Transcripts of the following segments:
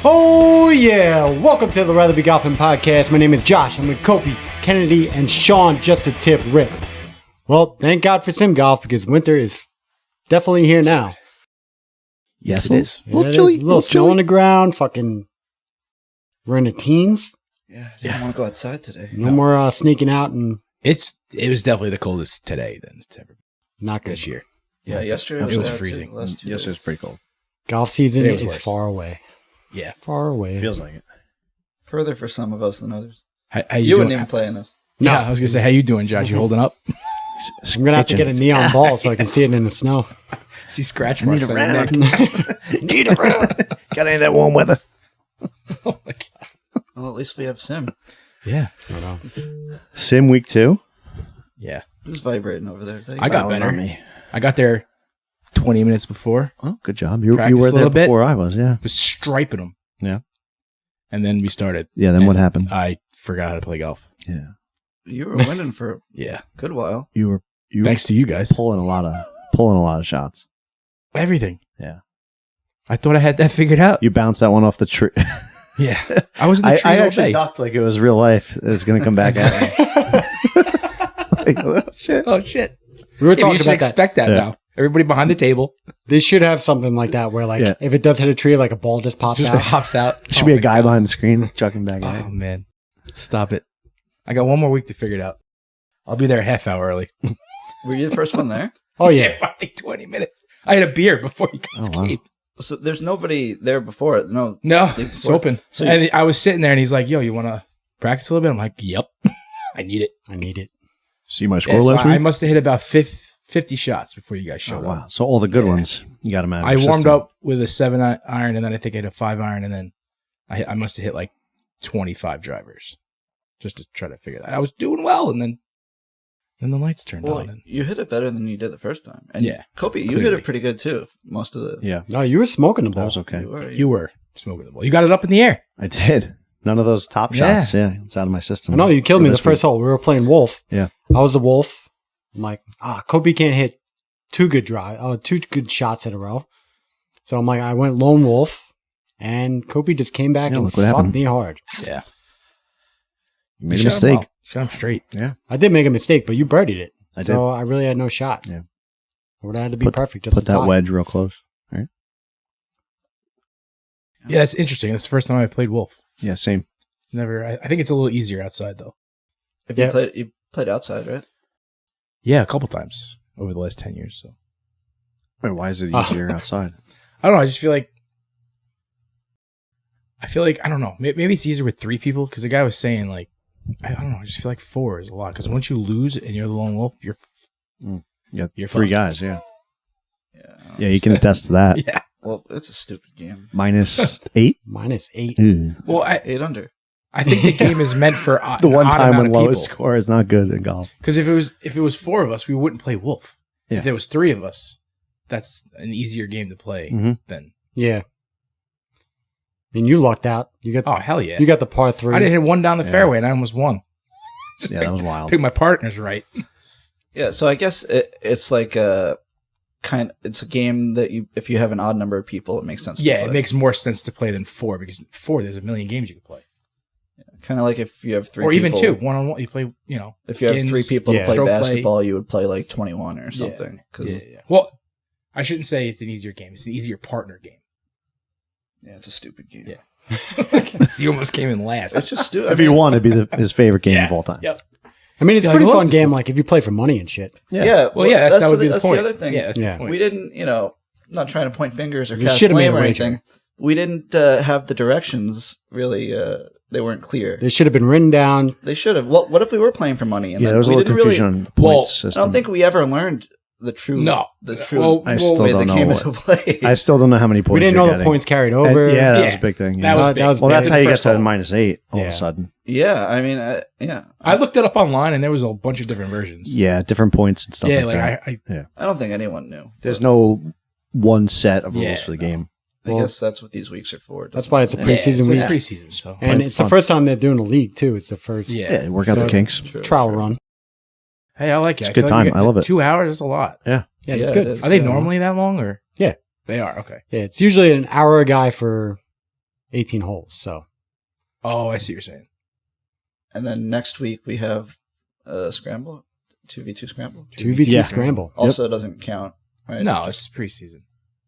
Oh yeah! Welcome to the Rather Be Golfing podcast. My name is Josh. I'm with Kobe, Kennedy, and Sean. Just a tip, Ripp. Well, thank God for sim golf because winter is definitely here now. Yes, it is. Yeah, there's a little snow on the ground. Fucking, we're in the teens. Yeah, I didn't want to go outside today. No more sneaking out and It was definitely the coldest today than it's ever been not good this year. Yeah, yesterday It was freezing. Yesterday was pretty cold. Golf season Today was is worse. far away. Yeah. Far away. Feels like it. Further for some of us than others. How You doing? wouldn't even play in this. Yeah, I was gonna say, how you doing, Josh? You holding up? I'm gonna have to get a neon ball so I can see it in the snow. See scratch marks on your neck. Need a round. Got any of that warm weather? Oh my god. Well, at least we have sim. Yeah. I know. Sim week 2. Yeah. Who's vibrating over there? Is that you? I got Wow, better. not me. I got there 20 minutes before. Oh, good job. You Practice were a there little bit. before I was, yeah. Was striping them. Yeah. And then we started. Yeah, then what happened? I forgot how to play golf. Yeah. You were winning for Yeah. a good while. You were Thanks to you guys. pulling a lot of shots. Everything. Yeah. I thought I had that figured out. You bounced that one off the tree. Yeah. I was in the trees I all actually day. ducked like it was real life. It was going to come back at me. Like, oh, shit. Oh shit. We were Yeah, you talking should about that. expect that Yeah. now. Everybody behind the table They should have something like that where, like, Yeah. if it does hit a tree, like a ball just pops just out. hops out. Should be a my guy God. behind the screen chucking back at Oh me. man, stop it! I got one more week to figure it out. I'll be there a half hour early. Were you the first one there? Oh yeah. By like 20 minutes. I had a beer before you guys Oh, wow. came. So there's nobody there before it. No. No, Leave it's before. open. So And I was sitting there, and he's like, "Yo, you want to practice a little bit?" I'm like, "Yep, I need it." I need it. See my score Yeah, so last I week? must have hit about 50 shots before you guys Oh, showed wow. up. So all the good Yeah. ones, you got them out of I your warmed system. up with a 7-iron, and then I think I hit a 5-iron, and then I must have hit like 25 drivers just to try to figure that. I was doing well, and then the lights turned Well, on. And you hit it better than you did the first time. And Yeah, Kobe, you clearly. hit it pretty good too. Most of the. Yeah, No, you were smoking the ball. that was okay. you were smoking the ball. You got it up in the air. I did. None of those top Yeah. shots. Yeah, it's out of my system. I know you killed for me the this first week. hole. We were playing Wolf. Yeah. I was the Wolf. I'm like, Kobe can't hit two good shots in a row. So I'm like, I went lone wolf, and Kobe just came back Yeah, and look what fucked happened. me hard. Yeah, You made a shot 'em mistake. well. Shot him straight. Yeah, I did make a mistake, but you birdied it. I did. So I really had no shot. Yeah. It would have had to be perfect. Just Put to that tie. wedge real close. Right? Yeah, that's interesting. That's the first time I played Wolf. Yeah, same. Never. I think it's a little easier outside though. If Yeah. you played outside, right? Yeah, a couple times over the last 10 years. So Wait, why is it easier outside? I don't know. I just feel like I don't know. Maybe it's easier with 3 people because the guy was saying like I don't know. I just feel like 4 is a lot because once you lose and you're the lone wolf, you're You got You're 3 fucked. guys. Yeah, Yeah. yeah, you can attest to that. yeah. Well, it's a stupid game. Minus 8. -8. Ooh. Well, 8 under. I think the game is meant for The one an odd time amount when of lowest people. score is not good in golf. Because if it was 4 of us, we wouldn't play Wolf. Yeah. If there was 3 of us, that's an easier game to play Mhm. than. Yeah. I mean, you lucked out. You got Oh hell yeah! you got the par 3. I didn't hit one down the Yeah. fairway and I almost won. Yeah, that was wild. Pick my partners right. Yeah, so I guess it's like it's a game that if you have an odd number of people, it makes sense. to Yeah, play. it makes more sense to play than 4 because 4 there's a million games you can play, Kind of like if you have 3 or even people, 2 1-on-1. You play, If you have 3 people yeah. to play stroke play. basketball, you would play like 21 or something. Yeah. 'Cause, Yeah. Well, I shouldn't say it's an easier game. It's an easier partner game. yeah, it's a stupid game. Yeah. So you almost came in last. It's just stupid. If he won, it'd be his favorite game Yeah. of all time. Yep. I mean, it's a Yeah, pretty I love fun this game. one. Like if you play for money and shit. Yeah. Well, yeah, that would be the that's point. the other thing. Yeah, that's Yeah. the point. We didn't, not trying to point fingers or You cast should've made blame a or wager. anything. We didn't have the directions really. They weren't clear. They should have been written down. They should have. What if we were playing for money? And Yeah, then there was a we little didn't confusion really, on the Well, points I system. don't think we ever learned the true. No. the true Well, I still way don't the know game what- is played. I still don't know how many points We didn't know you're the getting. points carried And- over. yeah, that Yeah. was a big thing. That was big. That was well, big. that's how you get First to hole. -8 all of Yeah. a sudden. Yeah, I mean, yeah. I looked it up online and there was a bunch of different versions. Yeah, different points and stuff Yeah, like like that. I I don't think anyone knew. There's no one set of rules Yeah, for the no. game. I Well, guess that's what these weeks are for. That's why it's a Yeah, preseason it's week. like preseason. So And Quite it's fun. the first time they're doing a league, too. It's the first yeah. Work out So the it's kinks. True, trial true. run. Hey, I like it. It's a I good feel time. like I love it. 2 hours is a lot. Yeah, it's Yeah, good. it is. Are they Yeah. normally that long or? Yeah. They are. Okay. Yeah, it's usually an hour a guy for 18 holes. So Oh, I see what you're saying. And then next week we have scramble, 2v2 scramble. 2v2 Yeah. scramble. Also doesn't count, right? No, it's preseason.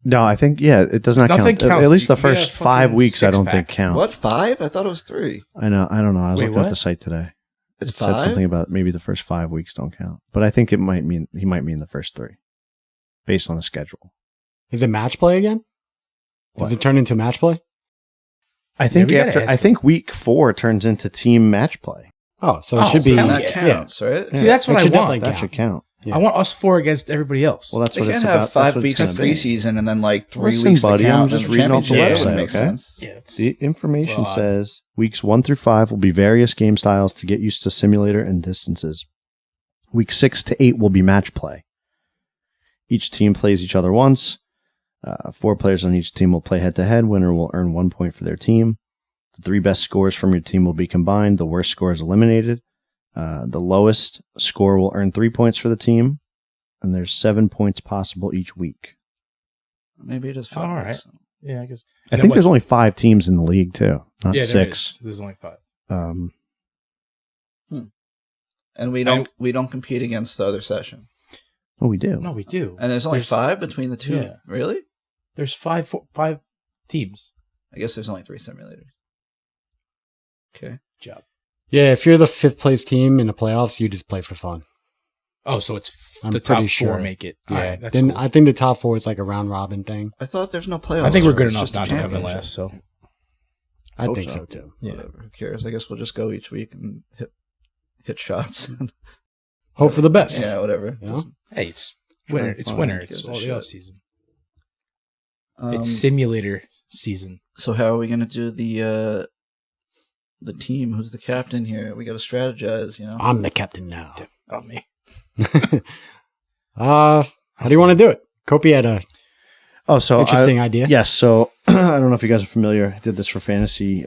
No, I think it does not Nothing count. counts. At least the You get a first 5 fucking weeks, I don't six-pack. think count. What, 5? I thought it was 3. I know. I don't know. I was Wait, looking at what? the site today. It's It said 5? something about maybe the first 5 weeks don't count, but I think he might mean the first 3, based on the schedule. Is it match play again? Does What? it turn into match play? I think we gotta after ask I think week 4 turns into team match play. Oh, so it Oh, should be. so And that Yeah. counts, right? See, that's what It I should want. definitely That should count. Yeah. I want us 4 against everybody else. Well, that's They what can't it's have about. 5 That's what weeks of it's gonna be. preseason and then like 3 Listen, weeks buddy, to count I'm just in the reading off the championship. website, That wouldn't make okay? sense. yeah, it's The information Well, says weeks 1 through 5 will be various game styles to get used to simulator and distances. Week 6 to 8 will be match play. Each team plays each other once. 4 players on each team will play head to head. Winner will earn 1 point for their team. The 3 best scores from your team will be combined. The worst score is eliminated. The lowest score will earn 3 points for the team. And there's 7 points possible each week. Maybe it is 5. All right. yeah, I guess. I think there's only 5 teams in the league too, not there 6. is. There's only 5. And we don't compete against the other session. Oh, we do. No, we do. And there's only 5 between the 2. Yeah. Really? There's 5 teams. I guess there's only 3 simulators. Okay. Job. Yeah, if you're the 5th place team in the playoffs, you just play for fun. Oh, so it's I'm the top pretty 4 sure. make it. Yeah. All right, that's Then cool. I think the top 4 is like a round robin thing. I thought there's no playoffs. I think we're good It's enough just a not to come in championship. last. So I Hope think so. so too. yeah. Whatever. Who cares? I guess we'll just go each week and hit shots. Hope for the best. Yeah, whatever. You know? Hey, it's Try winter. and It's find winter. gives It's a all the shit. off season. Um, It's simulator season. so how are we gonna do the team? Who's the captain here? We got to strategize. You know. I'm the captain now. Oh me. How do you want to do it? Kopi had a Oh, so interesting idea. Yes. So I don't know if you guys are familiar. I did this for fantasy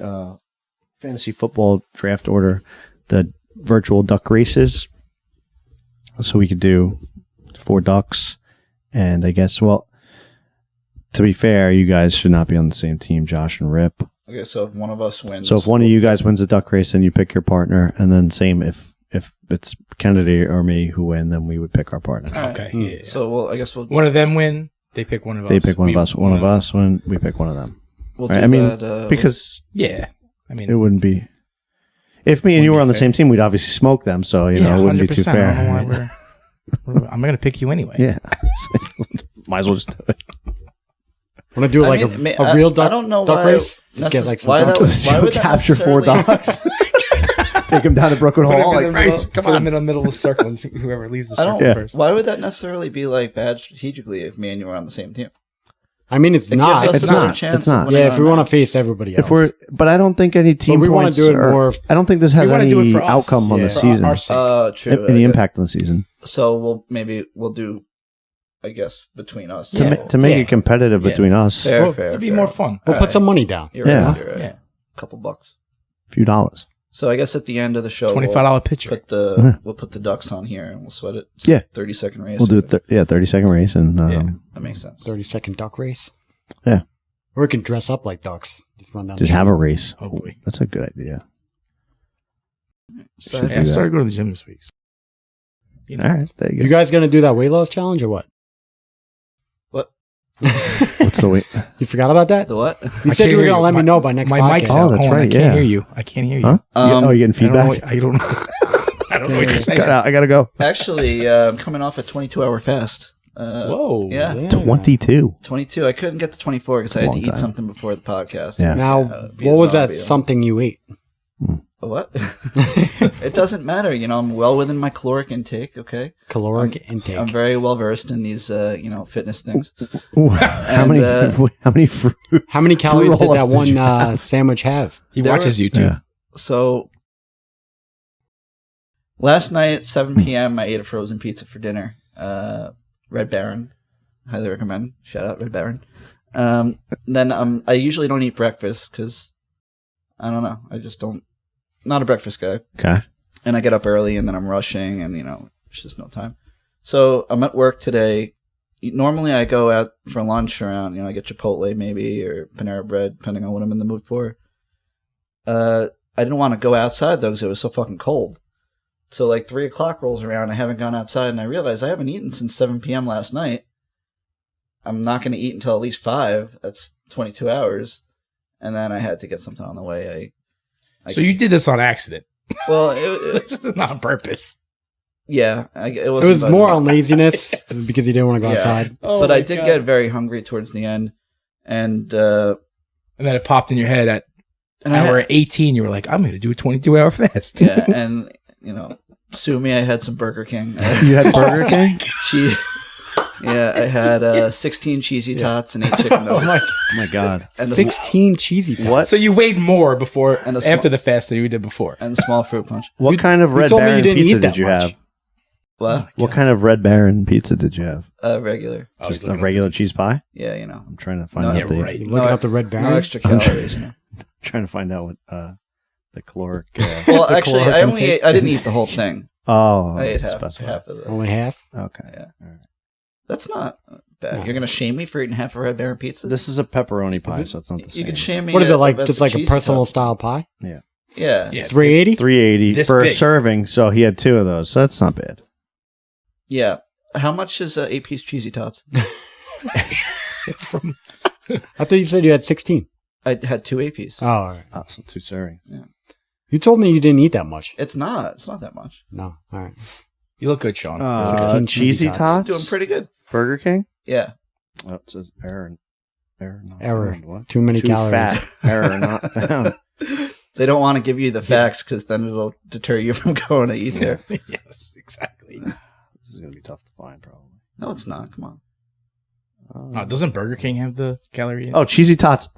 football draft order, the virtual duck races. So we could do 4 ducks, and I guess, well, to be fair, you guys should not be on the same team, Josh and Ripp. Okay, so if one of us wins, So if one of you guys wins the duck race, then you pick your partner, and then same if it's Kennedy or me who win, then we would pick our partner. All right. Okay. Yeah. So I guess we'll One of them win. They pick one of us. They pick one of We- us. One of us win. We pick one of them. we'll Right? do I mean, that, because Yeah. I mean, it wouldn't be. If me and you Wouldn't were be on the fair. same team, we'd obviously smoke them. So you know, it wouldn't be too 100%. fair. I don't know why I'm going to pick you anyway. Yeah, might as well just do it. Want to do I like mean, a real duck, I don't know duck why race? Just get like some why that- ducks. Let's why go would that capture 4 necessarily- dogs. Take them down to Brooklyn Put Hall. them in Like, the right, middle, come put on. them in the middle of the circle. And whoever leaves the I circle don't. Yeah. first. Why would that necessarily be like bad strategically if me and you were on the same team? I mean, it's It not. gives us It's another not. chance. It's not. of Yeah, winning if we our want to match. face everybody else. But I don't think any team we wanna points. do it are- more- I don't think this has We wanna do it any for us. outcome on Yeah. the For season, our sake. True. any impact on the season. So we'll do, I guess, between us. Yeah. So- To make Yeah. it competitive Yeah. between us, Fair, Well, fair. It'd be fair. more fun. We'll All put right. some money down. You're Yeah. right. You're right. Yeah. Couple bucks. a few dollars. So I guess at the end of the show, $25 pitcher. we'll put the ducks on here and we'll sweat it. It's Yeah. 30-second race. We'll do it. 30-second race, and Yeah. That makes sense. 30-second duck race. Yeah. Or we can dress up like ducks. Just run down. just the have a street. race. Hopefully. That's a good idea. So, Should Yeah, do I that. started going to the gym this week. You know. All right, there you You go. guys gonna do that weight loss challenge or what? what? What's the weight? You forgot about that? The what? You I said can't you were hear gonna let me know by next My podcast. mic's Oh, out. that's Hold on, right, I can't yeah. hear you. I can't hear you. Huh? Oh, you getting I don't know feedback? what- I don't. I don't know what you're saying. Cut out. I gotta go. Actually, I'm coming off a 22-hour fast. Whoa. Yeah. Yeah. 22. 22. I couldn't get to 24 because I had to Long eat time. something before the podcast. Yeah. Now, Be a what was that zombie. something you ate? A what? It doesn't matter. You know, I'm well within my caloric intake. Okay. Caloric intake. I'm very well versed in these, fitness things. Ooh, how And, many? uh, How many fruit? How many calories did that roll-ups did one you sandwich have? He There watches you too. Yeah. So last night at 7 p.m., I ate a frozen pizza for dinner. Red Baron, highly recommend. Shout out Red Baron. Then I usually don't eat breakfast because I don't know. I just don't. Not a breakfast guy. Okay. And I get up early and then I'm rushing and, it's just no time. So I'm at work today normally I go out for lunch around, I get Chipotle maybe or Panera Bread, depending on what I'm in the mood for. I didn't want to go outside though because it was so fucking cold. So like 3 o'clock rolls around, I haven't gone outside, and I realize I haven't eaten since 7 p.m. last night. I'm not going to eat until at least 5. That's 22 hours. And then I had to get something on the way. So you did this on accident. Well, This is not on purpose. yeah. It was more on laziness because you didn't want to go Yeah. outside. But I did get very hungry towards the end. And And then it popped in your head at hour 18. You were like, I'm going to do a 22-hour fast. yeah, and, sue me, I had some Burger King. You had Burger King? I had 16 cheesy tots and 8 chicken nuggets. Oh my god! And 16 cheesy tots. What? So you weighed more before And a after the fast than you did before. And a small fruit punch. What kind of Red told me you Baron didn't pizza eat that did you much. have? What? What kind of Red Baron pizza did you have? Regular. I was Just a looking regular cheese pie. Yeah, I'm trying to find No, out yeah, the right. You looking up the Red Baron? no extra calories. trying to find out what the caloric. Well, The actually, caloric I didn't eat the whole thing. Oh, I ate it's half specified. of it. Only half? Okay. Yeah. All right. That's not bad. No. You're gonna shame me for eating half a Red Baron pizza? This is a pepperoni pie, it? so it's not the You same. can shame me. What is it like? about Just the like a cheesy personal tots. style pie? Yeah. Yeah. 380? 380 This for a big. serving, so he had 2 of those. So that's not bad. Yeah. How much is 8-piece cheesy tots? From I thought you said you had 16. I had 2 8-piece. Oh, all right. Oh, so 2 servings. You told me you didn't eat that much. It's not that much. No. All right. You look good, Sean. 16 Cheesy cheesy tots. tots. Doing pretty good. Burger King. Yeah. Oh, it says error. Not Error. found. What? Too many Too calories. fat. Error not found. They don't want to give you the facts because then it'll deter you from going to eat there. Yes, exactly. This is gonna be tough to find, probably. No, it's not. Come on. Oh, doesn't Burger King have the calorie? Oh, cheesy tots.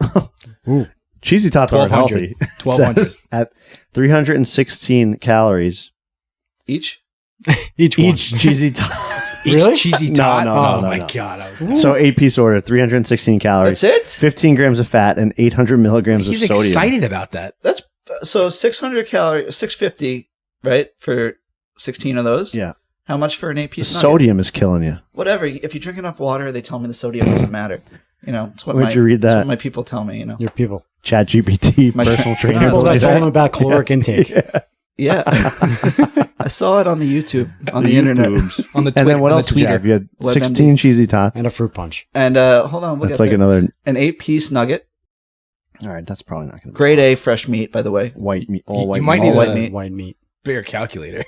Ooh. Cheesy tots aren't 1200. healthy. 1200. Says at 316 calories. Each? Each one. Each cheesy tot. Each Really? cheesy No, tot? no, oh no, my no. god! So 8-piece order, 316 calories. That's it? 15 grams of fat and 800 milligrams He's of sodium. excited about that. That's so 600 calories, 650, right? For 16 of those? Yeah. How much for an The 8-piece nugget? sodium is killing you. Whatever. If you drink enough water, they tell me the sodium doesn't matter. It's what Where'd you read it's that? what my people tell me, Your people. Chat GPT, My- personal trainer. People that told you told them about caloric intake. Yeah. I saw it on the YouTube, on the internet. YouTubes. On the And Twitter, then what on else the did you have? Tweeter. You had WebMD. 16 cheesy tots. And a fruit punch. And hold on, we'll That's get like there. another. An 8-piece nugget, All right, that's probably not going to be grade A fresh meat, by the way. white meat. You All white might meat. need All white a- meat. White meat. Bigger calculator.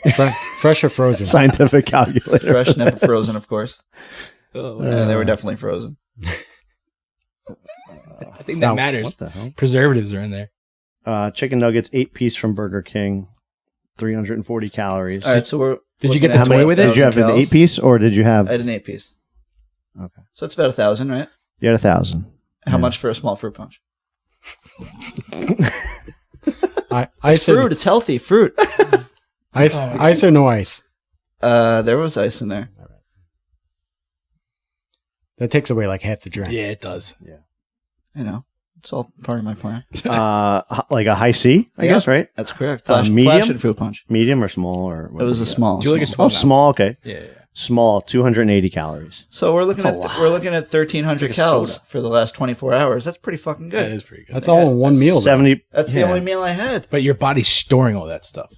Fresh or frozen? Scientific calculator. Fresh, never frozen, of course. Oh, Yeah, they were definitely frozen. I think that Now, matters. What the hell? Preservatives are in there. Chicken nuggets, 8-piece from Burger King, 340 calories. All right, so we're. Did you looking get the at toy with it? Did you have an 1,000 calories. 8-piece or did you have? I had an 8-piece. Okay. So it's about 1,000, right? You had 1,000. How much for a small fruit punch? I It's said fruit. It's healthy fruit. ice or no ice? There was ice in there. That takes away like half the drink. Yeah, it does. It's all part of my plan. Like a high C, I Yeah. guess, right? That's correct. Flash, medium? flash and fruit punch. Medium or small or what It was do a we got? small. Do you like a small. 12 Oh, small. Okay, Yeah. small. 280 calories. So we're looking That's at a lot. we're looking at 1,300 It's like a calories soda. for the last 24 hours. That's pretty fucking That good. is pretty good. That's all in one meal. though. 70. That's yeah. the only meal I had But your body's storing all that stuff.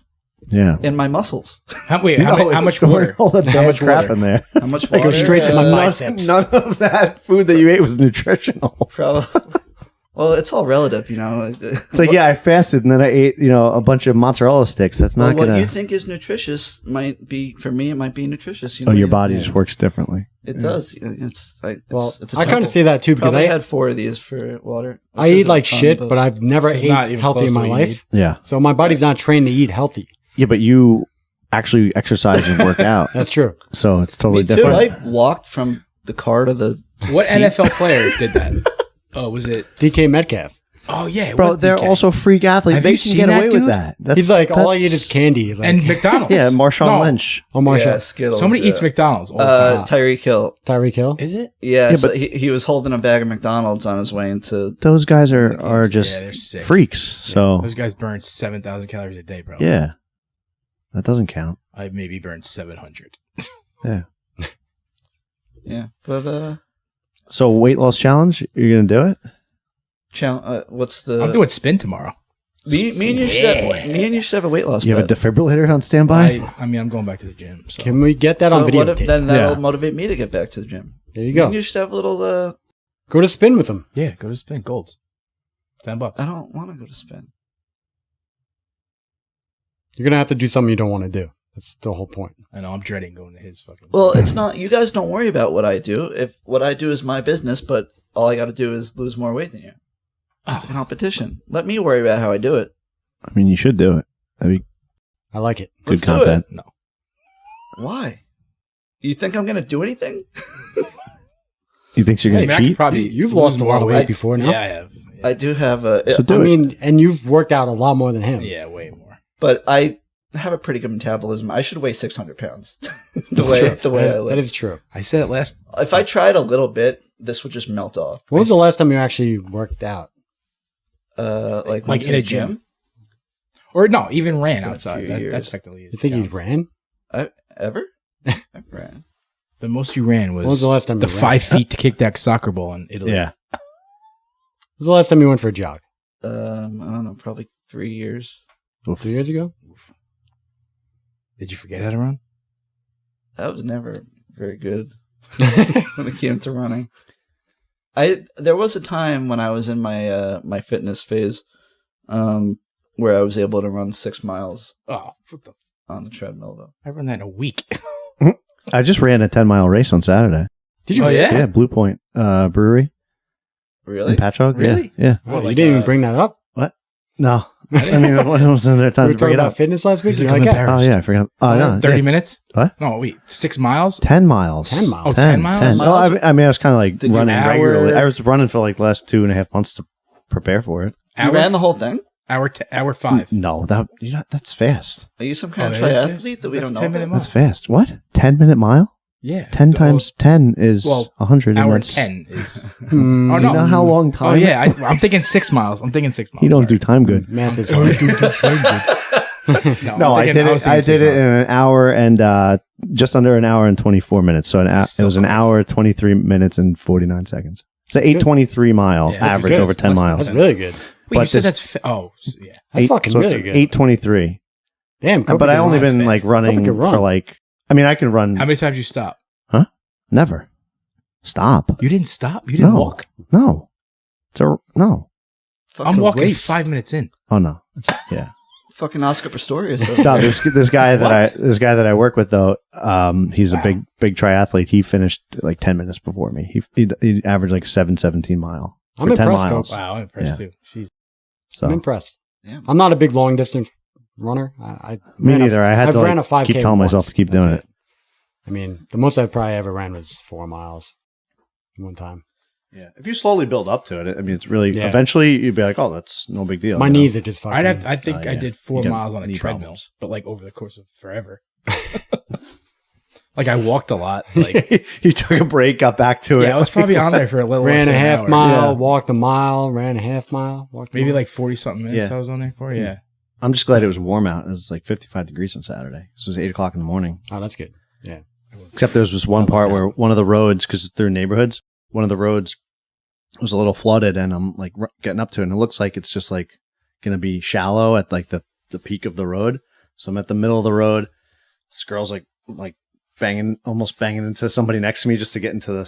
Yeah. in my muscles. How No, much it's storing water? all that How bad much crap water? in there. How much I water? go straight to my Uh, biceps. None of that food that you ate was nutritional. Probably. Well, it's all relative, It's like, yeah, I fasted and then I ate, a bunch of mozzarella sticks. That's not what gonna. you think is nutritious might be for me. It might be nutritious. Your body just works differently. It does. It's a I kind of say that too because Probably I had 4 of these for water. I which eat isn't like a ton, shit, but I've never This is ate not even healthy close in to my what you life. Yeah. So my body's not trained to eat healthy. Yeah, but you actually exercise and work out, That's true. so it's totally me too. different. I walked from the car to the What seat. NFL player did that? Oh, was it? DK Metcalf. Oh, yeah. It Bro, was they're DK. also freak athletes. Have They you can seen get that away dude? with that. He's like, all I that's- eat is candy. Like, And McDonald's. Yeah, Marshawn No. Lynch. oh, Marshall. Yeah, Skittles. Somebody eats yeah. McDonald's all the time. Tyreek Hill. Tyreek Hill. Is it? Yeah, Yeah, so but- he was holding a bag of McDonald's on his way into. Those guys are Yeah, just they're sick. freaks. So Those guys burn 7,000 calories a day, bro. yeah, that doesn't count. I maybe burned 700. Yeah. Yeah, but So weight loss challenge, you're gonna do it? what's the? I'm doing spin tomorrow. Me and you should have a weight loss. You have a bet. defibrillator on standby? I mean, I'm going back to the gym. So. Can we get that So on what if, videotape? then that'll Yeah. motivate me to get back to the gym. There you Me go. and you should have a little. Go to spin with them. Yeah, go to spin. Golds. $10. I don't want to go to spin. You're gonna have to do something you don't want to do. That's the whole point. I know, I'm dreading going to his fucking... Well, it's not. You guys don't worry about what I do. If what I do is my business, but all I got to do is lose more weight than you. It's the competition. Let me worry about how I do it. I mean, you should do it. That'd be I like it. good Let's do content. No. Why? You think I'm going to do anything? You think you're I gonna mean, I could cheat? probably You've lose lost a lot of more weight before now. Yeah, I have. Yeah, I do have a. So do I it. mean, and you've worked out a lot more than him. yeah, way more. But I have a pretty good metabolism. I should weigh 600 pounds. the way I live. That is true. I said it last... If I tried a little bit, this would just melt off. When was the last time you actually worked out? Like Like went in to a the gym? Or no, even ran been a outside. few That years. technically is. You think you counts. ran? Ever? I've ran. The most you ran When was the last time the you ran? 5 feet to kick that soccer ball in Italy. Yeah. When was the last time you went for a jog? I don't know, probably 3 years. 2 years ago? Did you forget how to run? That was never very good when it came to running. There was a time when I was in my my fitness phase, where I was able to run 6 miles Oh, what the... on the treadmill though. I run that in a week. I just ran a 10-mile race on Saturday. Did you? Oh, yeah? Yeah, Blue Point Brewery Really? in Patchogue. Really? Yeah. Oh, What, you like, didn't even bring that up. No. I mean, what was in there We time were to bring talking it about up? fitness last week. He's You're like, like, I'm yeah. Oh, embarrassed. yeah, I forgot. Oh, no. 30 yeah. minutes? What? No, wait. 6 miles? 10 miles. 10 miles. Oh, 10 miles? No, I mean, I was kind of like Did you running hour- regularly. I was running for like the last 2.5 months to prepare for it. You ran the whole thing? Hour 5. No, that's fast. Are you some kind of that is triathlete fast? that we That's don't know 10 minute about? mile. That's fast. What? 10-minute mile? Yeah. 10 The times 10 is well, 100. and Hour that's- 10 is... Hmm, Oh, Do you know how long time? Oh, yeah. I'm thinking 6 miles. I'm thinking 6 miles. You don't sorry. do time good. math is hard. No, I did it. I did it in an hour and just under an hour and 24 minutes. So That's it was an hour, 23 minutes and 49 seconds. So 823 mile Yeah, that's average good. over 10 That's- miles. That's really good. Wait, you but said this- that's... yeah. That's fucking so really it's good. 823. Damn, Kobe But I can only run. been like fast. running Kobe can run. for like. I mean, I can run. How many times you stop? Never. Stop. You didn't stop? You didn't No. walk? No. No. I'm walking race. 5 minutes in. Oh no. Yeah. Fucking Oscar Pistorius. No, this guy that I work with though, he's a Wow. big triathlete. He finished like 10 minutes before me. He averaged like 7:17 mile I'm for 10 impressed, miles. Wow, I'm impressed too. Jeez. So I'm impressed. Yeah. I'm not a big long distance runner. I me ran a- neither. I had I've to ran a like, 5K keep telling myself once. to keep That's doing it. I mean, the most I probably ever ran was 4 miles one time. Yeah. If you slowly build up to it, I mean, it's really Yeah. eventually you'd be like, oh, that's no big deal. My you know? knees are just fucking. I think I yeah. did 4 You got miles on a knee treadmill, problems. but like over the course of forever. Like I walked a lot. Like you took a break, got back to it. yeah, I was probably on there for a little ran less a than an half hour. mile, Yeah. walked a mile, ran a half mile, walked a Maybe mile. like 40 something minutes Yeah. I was on there for. Yeah. I'm just glad it was warm out. It was like 55 degrees on Saturday. So it was 8 o'clock in the morning. Oh, that's good. Yeah. Except there was this one part where one of the roads, because they're neighborhoods, one of the roads was a little flooded, and I'm like getting up to it, and it looks like it's just like going to be shallow at like the peak of the road. So I'm at the middle of the road. This girl's like almost banging into somebody next to me just to get into the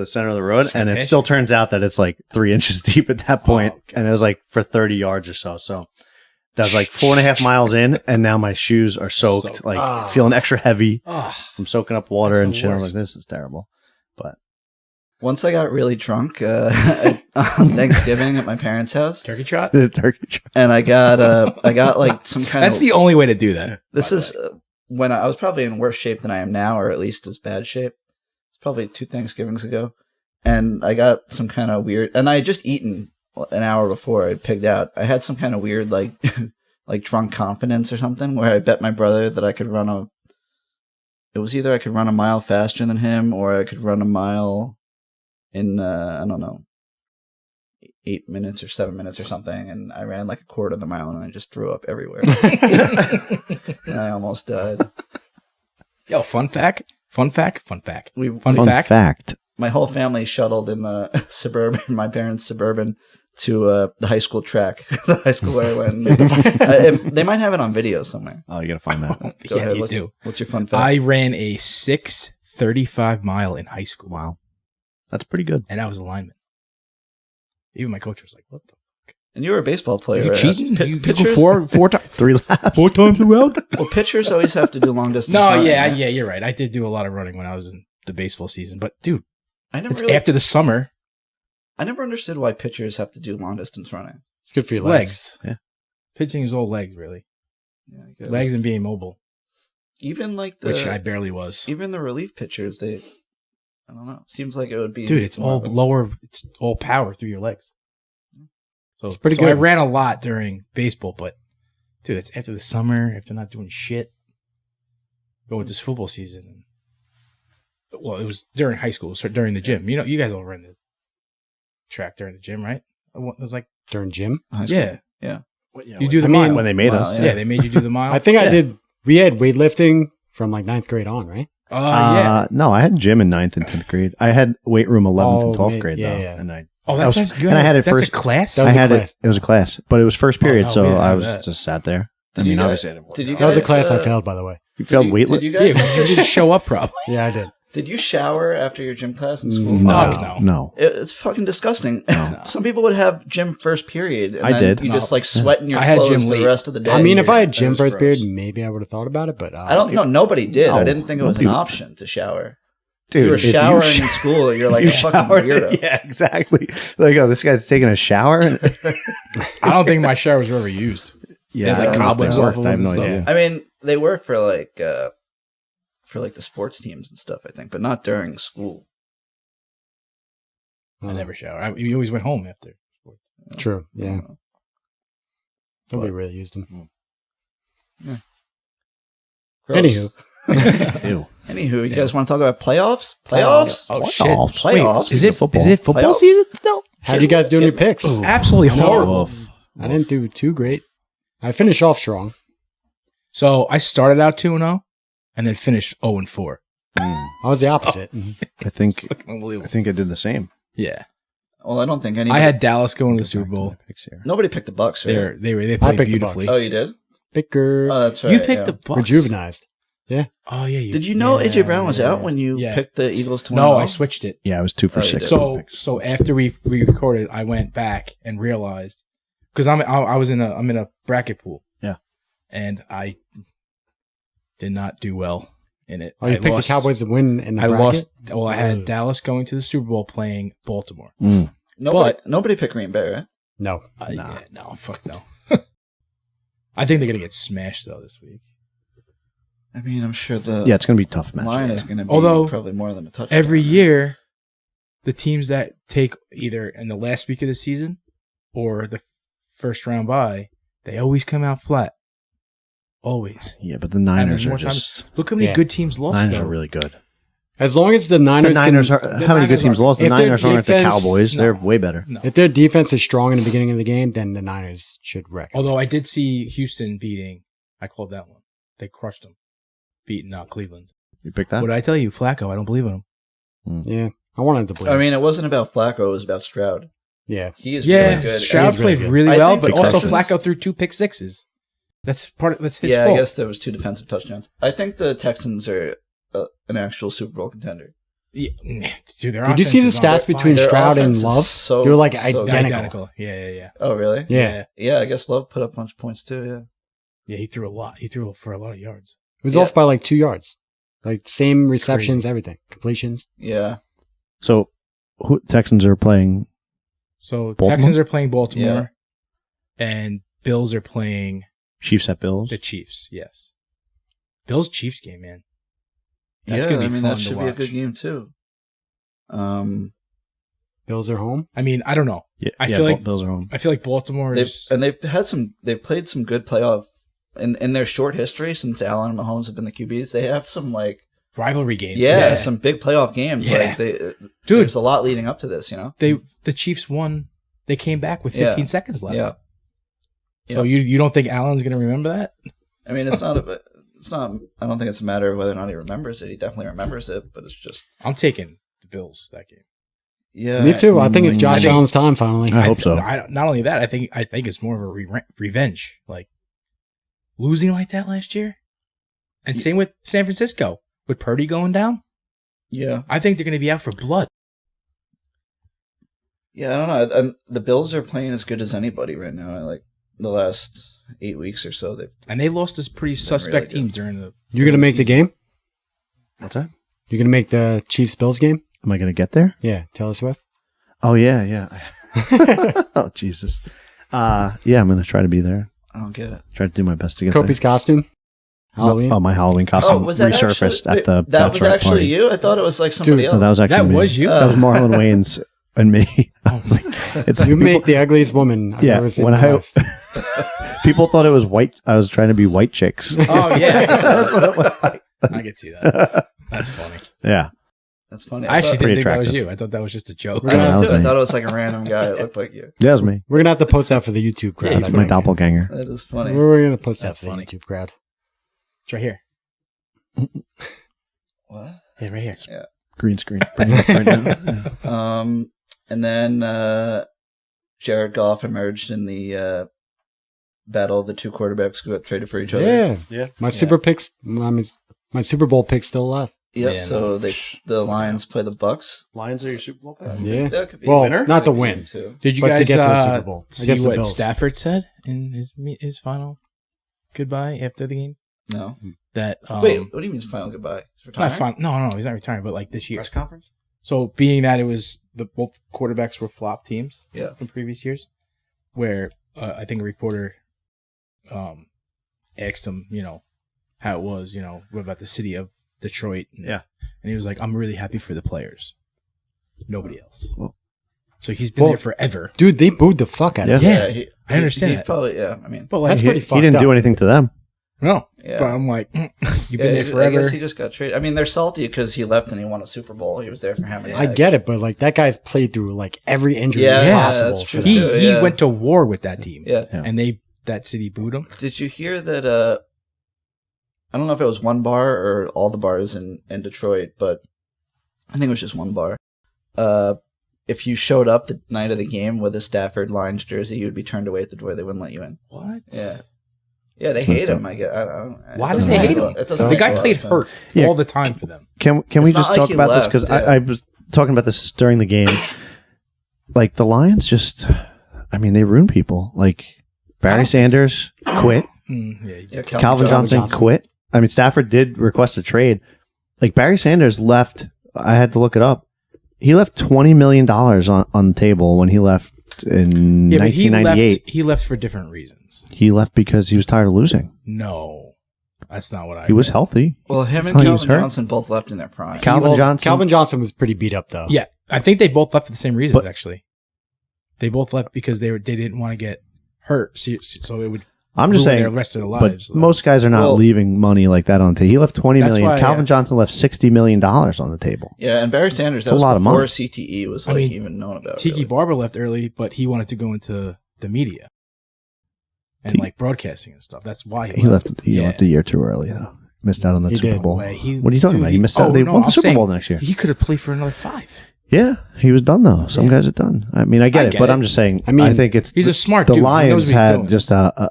center of the road, and it Okay. still turns out that it's like 3 inches deep at that point, and it was like for 30 yards or so. So that was like 4.5 miles in, and now my shoes are soaked. Like feeling extra heavy Oh, from soaking up water That's and the shit. I was like, worst. this is terrible. But Once I got really drunk on Thanksgiving at my parents' house, turkey trot? the turkey trot. and I got like some kind That's of. the only way to do that. This is when I was probably in worse shape than I am now, or at least as bad shape. It's probably 2 Thanksgivings ago, and I got some kind of weird. And I had just eaten an hour before I pigged out. I had some kind of weird like like drunk confidence or something, where I bet my brother that I could run a. It was either I could run a mile faster than him, or I could run a mile in I don't know, 8 minutes or 7 minutes or something, and I ran like a quarter of the mile, and I just threw up everywhere. And I almost died. Yo, fun fact. Fun fact. Fun fact. fact. My whole family shuttled in the Suburban, my parents' Suburban, to the high school track, the high school where I went. They might have it on video somewhere. Oh, you got to find that. Go Yeah, ahead. you do. What's your fun fact? I ran a 6:35 mile in high school. Wow. That's pretty good. And I was a lineman. Even my coach was like, "What the? And you were a baseball player. You right? cheating? You go Pitchers, four times, 3 laps. 4 times around?" well, pitchers always have to do long distance. No, running, yeah, right? you're right. I did do a lot of running when I was in the baseball season, but dude, I never it's really, after the summer. I never understood why pitchers have to do long distance running. It's good for your Legs. legs. Yeah. Pitching is all legs, really. Yeah, I guess. Legs and being mobile, Even like which I barely was. even the relief pitchers, I don't know. Seems like it would be. Dude, it's more all of a- lower. It's all power through your legs. So It's pretty so I good. ran a lot during baseball, but dude, it's after the summer, after not doing shit. Go with this football season. Well, it was during high school, so during the gym. You know, you guys all ran the track during the gym, right? It was like, During gym. high school. yeah, Yeah. you do the I mean, mile. When they made Wow, us. yeah, they made you do the mile. I think I Yeah. did. We had weightlifting from like 9th grade on, right? Yeah. No, I had gym in 9th and 10th grade. I had weight room 11th and Oh, 12th man, grade, yeah, though. yeah. And I Oh, that that's was- nice. You and I had it that's first- a class. That was I a had class. it was a class, but it was first period, no, we so didn't I have was that. just sat there. I Did you mean, guys- obviously I didn't work. Did you That was a guys, class I failed, by the way. You failed weight Did you Yeah, guys? but you didn't show up probably. Yeah, I did. Did you shower after your gym class in school? No. No. It's fucking disgusting. No. Some people would have gym first period. And I then did. You just No. like sweat in your I had clothes gym for late. the rest of the day. I mean, if I had That gym was first gross. period, maybe I would have thought about it, but I don't know. Nobody did. I No. didn't think it was an Nobody- option to shower. Dude, you were if you showering sh- in school. You're like you a fucking showered- weirdo. Yeah, exactly. Like, oh, this guy's taking a shower. I don't think my showers were ever used. Yeah, They had, like, I don't know if cobwebs they off worked. of I have them no and idea. stuff. I mean, they were for like the sports teams and stuff. I think, but not during school. I never showered. I mean, you always went home after. True. Yeah. Uh, Nobody really used them. gross. Anywho, Ew. Anywho, you guys want to talk about playoffs? Playoffs? Oh Playoffs. shit! Playoffs? Is it Football. Is it football Playoffs? season still? how'd you guys do in your picks? Absolutely horrible. Woof. I didn't do too great. I finished off strong. So I started out 2-0, and then finished 0-4. Mm. I was the opposite. I think Unbelievable. I think I did the same. Yeah, Well, I don't think any. I had Dallas going to the Super Back to Bowl. my picks here. nobody picked the Bucks. Right? They I played picked the beautifully. Oh, you did? Picker. Oh, that's right. You picked yeah. the Bucks. Rejuvenized. Oh yeah. Did you know AJ Brown was out when you Yeah. picked the Eagles to win? No, it I all? switched it. Yeah, I was 2 for Oh, you 6. did. on So picks. so after we recorded, I went back and realized because I'm in a bracket pool. Yeah. And I did not do well in it. Oh, you I picked lost. the Cowboys to win in the I bracket? lost. Well, I had Ugh. Dallas going to the Super Bowl playing Baltimore. Mm. Nobody picked Green Bay, right? No. Nah. Yeah, no, fuck no. I think they're gonna get smashed though this week. I mean, I'm sure the Yeah, it's gonna be a tough match. line is going to be Although, probably more than a touchdown. Every year, the teams that take either in the last week of the season or the first round bye, they always come out flat. Always. Yeah, but the Niners more are time- just Look how many Yeah. good teams lost. Niners though. are really good. As long as the The Niners, Niners can, are how many good Niners teams are- lost? The if their Niners aren't the defense- Cowboys. No. They're way better. No. if their defense is strong in the beginning of the game, then the Niners should wreck. Although I did see Houston beating, I called that one. They crushed them, beating Cleveland. You picked that? What did I tell you, Flacco? I don't believe in him. Yeah, I wanted to believe. I mean, it wasn't about Flacco; it was about Stroud. yeah, He is Yeah, really good. Stroud He's really played good. really I well, think but the also Texans- Flacco threw 2 pick sixes. That's his Yeah, fault. I guess there was 2 defensive touchdowns. I think the Texans are an actual Super Bowl contender. Yeah, dude, their Did you see the offense is on stats fire. between Their Stroud and offense is Love? so- They were like so good. identical. Yeah. Oh, really? Yeah. Yeah, I guess Love put up a bunch of points too. Yeah. Yeah, he threw a lot. He threw for a lot of yards. It was Yeah. off by like 2 yards. Like same It's receptions, crazy. everything, completions. Yeah. So, Texans are playing. So Baltimore? Texans are playing Baltimore, and Bills are playing Chiefs at Bills. the Chiefs. Yes, Bills Chiefs game, man. That's yeah, gonna be I mean, fun that to should be a watch. good game too. Bills are home. I mean, I don't know. Yeah, I feel like- Bills are home. I feel like Baltimore is. They've played some good playoff in their short history since Allen and Mahomes have been the QBs. They have some like rivalry games. some big playoff games. Yeah. Like Dude. there's a lot leading up to this. You know. The Chiefs won. They came back with 15 Yeah. seconds left. Yeah. So you don't think Allen's going to remember that? I mean, it's not a. it's not. I don't think it's a matter of whether or not he remembers it. He definitely remembers it, but it's just. I'm taking the Bills that game. Yeah, Me too. I think it's Josh Allen's time finally. I hope so. Not only that, I think it's more of a revenge. Like losing like that last year, and same with San Francisco with Purdy going down. Yeah, I think they're going to be out for blood. yeah. I don't know. And the Bills are playing as good as anybody right now. Like the last 8 weeks or so, They lost this pretty suspect really teams during the. You're gonna make the game. What's that? You're gonna make the Chiefs Bills game. Am I going to get there? Yeah, Taylor Swift. Oh, yeah. Oh, Jesus. Yeah, I'm going to try to be there. I don't get it. Try to do my best to get Kobe's costume. Halloween. Oh, my Halloween costume Was that resurfaced actually, at the that was bachelorette actually party. you? I thought it was like somebody Dude, else. No, that was actually That me. was you. That was Marlon Wayans and me. Oh my god! It's You people, make the ugliest woman I've yeah. ever seen When in my I life. people thought it was white. I was trying to be white chicks. Oh yeah, That's what it looked like. I can see that. That's funny. Yeah. That's funny. I actually thought, didn't think that was attractive. you. I thought that was just a joke. I Yeah, that know was too. I me. thought it was like a random guy. It looked like you. That was me. We're gonna have to post that for the YouTube crowd. Yeah, It's my doppelganger. That is funny. We're gonna post that That's for the funny. YouTube crowd. It's right here. What? Yeah, right here. Green screen. Bring it up right now. And then Jared Goff emerged in the battle of the two quarterbacks who got traded for each other. Yeah. My Super picks. My Super Bowl pick's still alive. Yep. Man, so the Lions play the Bucks. Lions are your Super Bowl pick? Yeah. That could be Well, a winner. not the Good win. game, too. Did you But to guys get to the Super Bowl, I see guess the what Bills. Stafford said in his final goodbye after the game? No. That Wait, what do you mean? It's final goodbye? He's not retiring? no, he's not retiring, but like this year. Press conference? So being that it was both quarterbacks were flop teams, Yeah. from previous years, where I think a reporter asked him, how it was, what about the city of Detroit? And he was like, I'm really happy for the players. Nobody else. Well- So he's been there forever. Dude, they booed the fuck out of him. Yeah. he, I understand He that. probably, I mean, But like, That's pretty He fucked didn't up. do anything to them. no. Yeah. But I'm like, you've been there I forever. guess he just got traded. I mean, they're salty because he left and he won a Super Bowl. He was there for how many? I get it, but like that guy's played through like every injury Yeah, possible. that's for true. them. He Yeah. went to war with that team. Yeah. And that city booed him. Did you hear that? I don't know if it was one bar or all the bars in Detroit, but I think it was just one bar. If you showed up the night of the game with a Stafford Lions jersey, you would be turned away at the door. They wouldn't let you in. What? Yeah. Yeah, they That's hate messed him. up. I guess. I don't, Why do they hate him? The guy played hurt Yeah. all the time for them. Can we It's just not talk like he about this? left, Because yeah. I was talking about this during the game. Like, the Lions just, they ruin people. Like, Barry Sanders quit. Yeah, he did. Yeah, Calvin Johnson quit. Stafford did request a trade. Like, Barry Sanders left, I had to look it up. He left $20 million on the table when he left in Yeah, but he 1998. left for different reasons. He left because he was tired of losing. No, that's not what I. He was read. healthy. Well, him That's and why he was Calvin hurt. Johnson both left in their prime. Calvin Johnson. Calvin Johnson was pretty beat up though. Yeah, I think they both left for the same reasons. But- Actually, they both left because they didn't want to get hurt, so it would. I'm just ruin saying, their rest of their but lives. most guys are not Well- leaving money like that on the table. He left $20 That's million. why, Calvin yeah. Johnson left $60 million on the table. Yeah, and Barry Sanders, It's that a was lot of before money. CTE was I like mean, even known about. Tiki really. Barber left early, but he wanted to go into the media and Tiki- like broadcasting and stuff. That's why He left a year too early, though. Missed out on the He Super did. Bowl. What are you What are you talking about? He missed out. They won the Super Bowl the next year. He could have played for another 5. Yeah, he was done, though. Some guys are done. I get it, get but it. I'm just saying, I mean, I think it's He's a smart the dude. He knows Lions what he's had doing. just a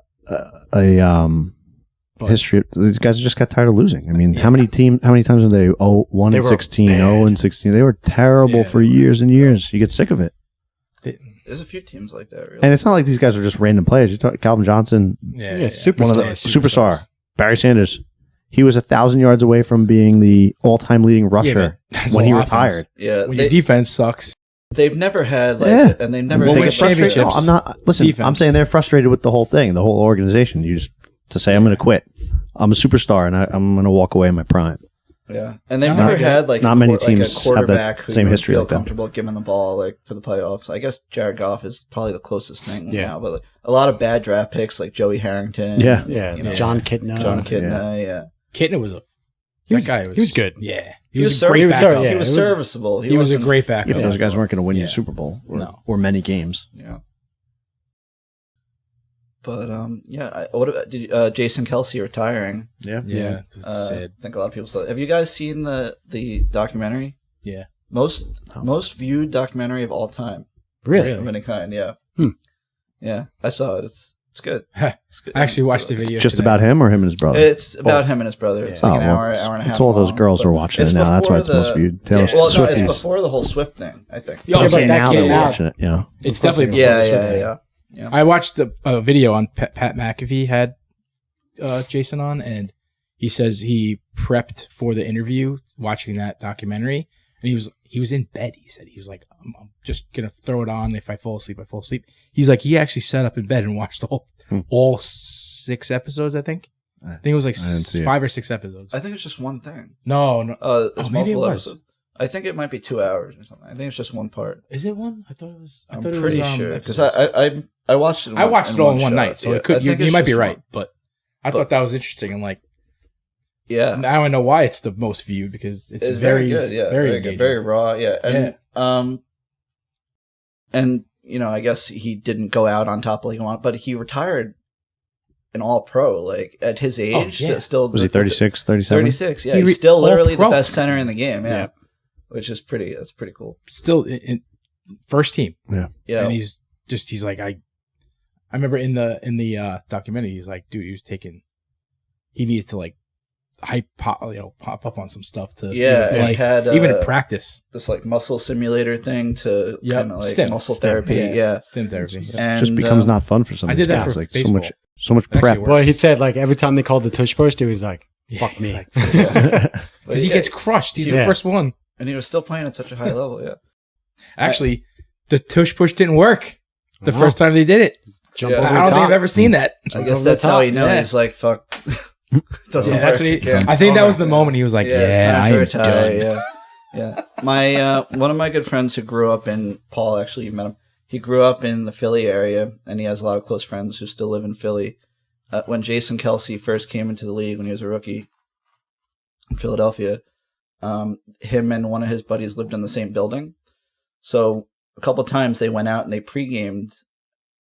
But- history. These guys just got tired of losing. how many times have they 1 They and were 16, bad. 0 and 16? They were terrible Yeah, for they were. years and years. You get sick of it. There's a few teams like that. Really. And it's not like these guys are just random players. You talk Calvin Johnson, Yeah, superstar. one of the Yeah, superstar. Barry Sanders. He was 1,000 yards away from being the all-time leading rusher that's when all he offense. retired. yeah, When your defense sucks. they've never had like, Yeah. and they've never. Well, They win get frustrated. championships. No, I'm not. Listen, Defense. I'm saying they're frustrated with the whole thing, the whole organization. You just to say I'm going to quit. I'm a superstar and I'm going to walk away in my prime. Yeah, and they've No, never I get had like Not many like teams a have that quarterback who same you would history feel like that. comfortable giving the ball like for the playoffs. I guess Jared Goff is probably the closest thing Yeah. now, but like, a lot of bad draft picks like Joey Harrington. Yeah. Yeah, you know, John Kitna. John Kitna. Yeah, Kitna was He was good. Yeah, he was a great serviceable. backup. Yeah, he was it was- serviceable. He was a wasn't- great backup. Yeah, but those guys weren't going to win you Yeah. a Super Bowl No. or many games. Yeah. But what about Jason Kelsey retiring? Yeah. Yeah, that's sad. I think a lot of people saw. Have you guys seen the documentary? Yeah. Most viewed documentary of all time. Really? Of any kind, yeah. Hmm. Yeah, I saw it. It's good. It's good. I actually watched the video. Just today. about him or him and his brother? It's about him and his brother. It's like an hour and a half. It's all those long, girls but are watching it's it now. That's why it's before most viewed. Yeah. Taylor Well, no, it's Swifties. before the whole Swift thing, I think. Yeah, but but that now came they're out. watching it. You know, It's definitely before this one. Yeah. I watched a video on Pat McAfee had Jason on, and he says he prepped for the interview watching that documentary, and he was in bed. He said he was like, I'm just gonna throw it on. If I fall asleep, I fall asleep. He's like, he actually sat up in bed and watched all 6 episodes. I think it was like 5 or 6 episodes. I think it's just one thing. No. It's Maybe it multiple was. episodes. I think it might be 2 hours or something. I think it's just one part. Is it one? I thought it was. I'm thought pretty it was, sure because episodes. I watched it. I watched it all in one shot. night, so Yeah, it could. I think You it's might be just right, one. but I thought that was interesting. I'm like, Yeah, now I know why it's the most viewed because it's very good. Yeah, very good, engaging. very raw. Yeah, and I guess he didn't go out on top like he wanted, but he retired an all pro. Like at his age, still was he 36, 37? 36. Yeah, he's still literally the all-pro. best center in the game. Yeah, which is that's pretty cool. Still in first team. Yeah, And he's like I remember in the documentary he's like, dude, he needed to like pop up on some stuff to and he had even to practice this like muscle simulator thing to kind of like Stim. muscle Stim. therapy. Yeah, stim therapy. Yeah. and Just becomes not fun for some. I of did these that guys. for like baseball. so much Actually prep. worked. Well, he said like every time they called the tush push, he was like, "Fuck me." Because he gets crushed. He's the first one. and he was still playing at such a high level. Yeah, Actually, the tush push didn't work the first time they did it. Jump Yeah. over I the don't think top. I've ever seen that. I guess over that's the how top. he knows. Yeah. He's like, "Fuck." Doesn't Yeah, work. that's what he. Yeah. I think that was the moment he was like, Yeah, "Yeah, it's time to I'm retire. done." Yeah. My one of my good friends who grew up in Paul. Actually, you met him. He grew up in the Philly area, and he has a lot of close friends who still live in Philly. When Jason Kelsey first came into the league when he was a rookie in Philadelphia, him and one of his buddies lived in the same building. So a couple of times they went out and they pre-gamed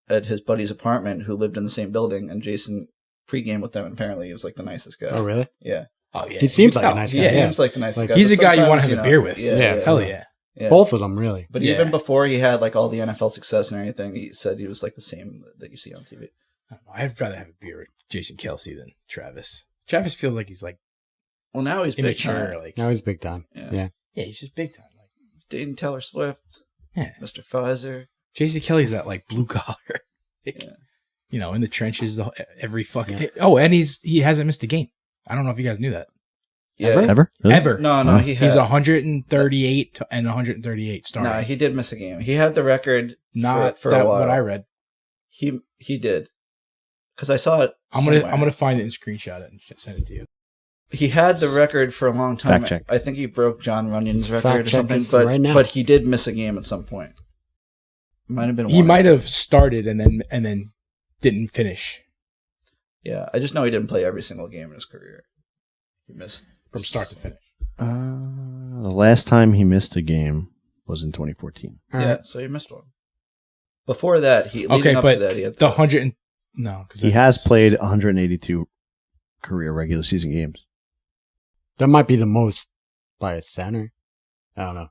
at his buddy's apartment who lived in the same building, and Jason pre-gamed with them. And apparently he was like the nicest guy. Oh, really? Yeah. Oh yeah, He seems you like can a nice He guy. Yeah, seems like the nicest Like, guy. He's but a guy you want to sometimes, have a beer with. Yeah. Hell yeah. Yeah. Both of them, really. But Yeah. even before he had like all the NFL success and everything, he said he was like the same that you see on TV. I'd rather have a beer with Jason Kelsey than Travis. Travis feels like he's like Well, now he's big immature. time. Like Now he's big time. Yeah. yeah, he's just big time. Like He's dating Taylor Swift, yeah, Mr. Pfizer. Jason Kelly's that like blue collar, like, Yeah. in the trenches every fucking. Oh, and he hasn't missed a game. I don't know if you guys knew that. Yeah. Ever? Really? Ever. No, Huh? he had. He's 138 and 138 starting. No, he did miss a game. He had the record Not for that a while. what I read. He did. Because I saw it. I'm somewhere. gonna find it and screenshot it and send it to you. He had the record for a long time. Fact check. I think he broke John Runyon's record Fact or something. checking But right now. but he did miss a game at some point. Might have been. He one or might two. have started and then didn't finish Yeah, I just know he didn't play every single game in his career. He missed from start to finish. The last time he missed a game was in 2014. All Yeah, right. so he missed one. Before that, leading up but to that, he had the 100 because He has played 182 career regular season games. That might be the most by a center. I don't know.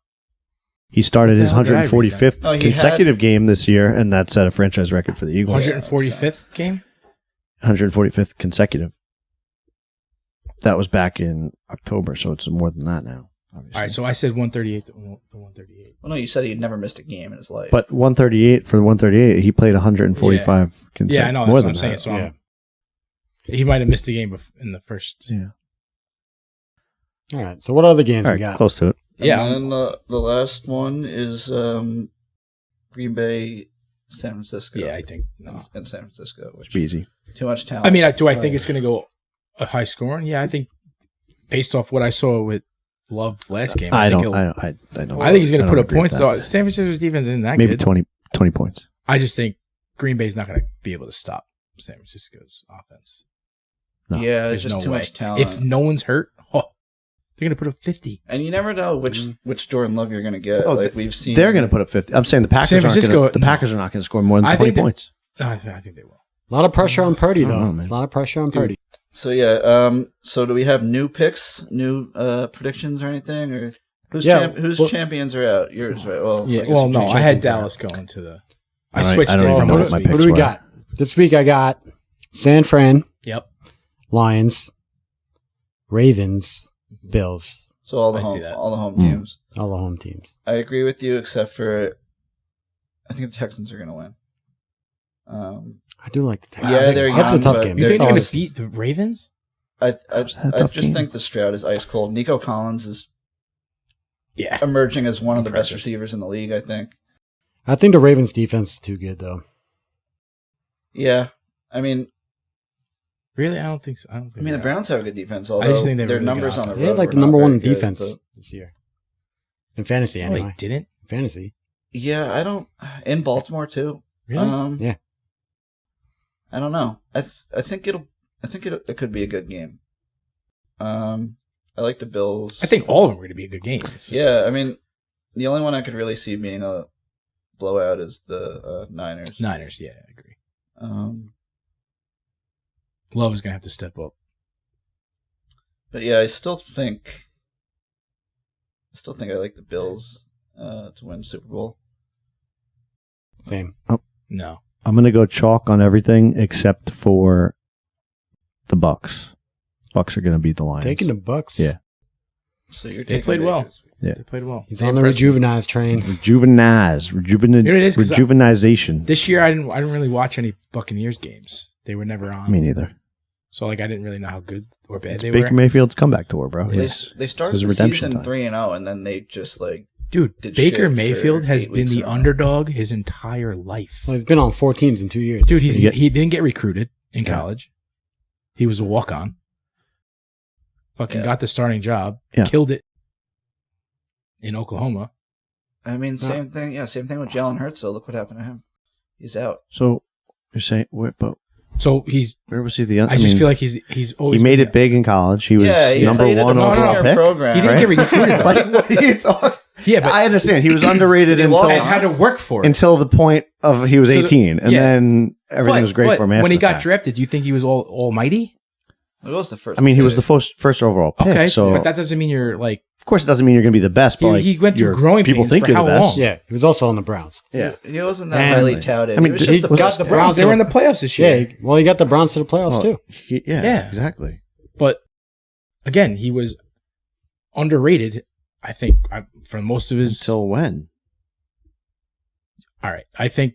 He started What the his hell did I read 145th then? Oh, he consecutive game this year, and that set a franchise record for the Eagles. 145th game. 145th consecutive. That was back in October, so it's more than that now. Obviously. All right, so I said 138 to 138. Well, no, you said he'd never missed a game in his life. But 138 for 138, he played 145 consecutive. Yeah, I know. That's more what than I'm saying. that. So Yeah. he might have missed a game in the first. Yeah. All right. So what other games All we right, got? close to it. Yeah. And then the last one is Green Bay, San Francisco. Yeah, I think. No. in San Francisco, which Be easy. too much talent. I mean, do I think it's going to go a high scoring? Yeah, I think based off what I saw with Love last game, I think don't. he'll- I don't. I think he's going I to put don't up agree with points. that. Though San Francisco's defense isn't that Maybe good. 20 points. I just think Green Bay's not going to be able to stop San Francisco's offense. No. yeah, There's it's just no too way. much talent. If no one's hurt, they're going to put up 50. And you never know which Jordan Love you're going to get. Oh, like we've seen, They're going to put up 50. I'm saying the Packers San aren't Francisco- going to. The Packers are not going to score more than I 20 think that- points. I think they will. A lot of pressure on Purdy, I don't though. know, man. A lot of pressure on Purdy. So yeah, so do we have new picks, new predictions or anything, or whose champions are out? Yours, right? Well, Yeah. I guess Well, no, I had champions are Dallas going to the. I don't- switched I don't it even from know last what my week. picks What do we were. got? This week I got San Fran, Yep. Lions, Ravens, Bills. So all the I see home, that. all the home teams. All the home teams. I agree with you, except for I think the Texans are going to win. I do like the Texans. Yeah, they're That's a young, tough but game. You think They're they're going Solid. to beat the Ravens? I that a I tough just game? think the Stroud is ice cold. Nico Collins is Yeah. emerging as one of the best Impressive. receivers in the league. I think. I think the Ravens defense is too good, though. Yeah, I mean, Really? I don't think so. I don't think the they're- Browns have a good defense. Although just think they have their really good numbers on the road offense. They had like were the number not one very good, defense but- this year. In fantasy, Oh, anyway. they didn't? Fantasy. Yeah, I don't in Baltimore too. Really? Yeah. I don't know. I think it could be a good game. I like the Bills. I think all of them are going to be a good game. It's just- Yeah, I mean, the only one I could really see being a blowout is the Niners. Niners, yeah, I agree. Love is going to have to step up. But yeah, I still think I like the Bills to win Super Bowl. Same. No. I'm going to go chalk on everything except for the Bucks. Bucks are going to beat the Lions. Taking the Bucks. Yeah. So you're They taking played well. Bakers. Yeah. They played well. He's They on the impressed me. rejuvenized train. You know what it is? 'Cause rejuvenization. This year, I didn't really watch any Buccaneers games. They were never on. Me neither. So, like, I didn't really know how good or bad they Baker were. Mayfield's comeback tour, bro. They His started his the redemption season time. 3-0, and then they just like Dude, did Baker shit for Mayfield has 8 been weeks the in a row. underdog his entire life. Well, he's been on 4 teams in 2 years. Dude, Yeah. he didn't get recruited in Yeah. college. He was a walk-on. Fucking Yeah. got the starting job. Yeah. Killed it in Oklahoma. I mean, same thing. Yeah, same thing with Jalen Hurts. So look what happened to him. He's out. So you're saying, but So he's. where was he the? I just feel like he's always. he made been it big in college. He was He number played at one a overall minor pick. program. He didn't get recruited. Though. Like, what are you talking? Yeah, but I understand. He was underrated Did he walk and until had to work for it. until the point of he was So the- 18, and yeah. then everything was great But for him. After when he the got fact. drafted, do you think he was almighty? It was the first. I mean, he was the pick. first overall pick. Okay, so but that doesn't mean you're like. of course, it doesn't mean you're going to be the best. But He like, went through you're- growing people pains think for you're how the best. long? Yeah, he was also on the Browns. Yeah. He wasn't that And- highly touted. I mean, he was he just the was- first got the pick. Browns. They were in the playoffs this Yeah, year. well, he got the Browns to the playoffs, Well, too. yeah, exactly. But again, he was underrated. I think for most of his. Until when? All right, I think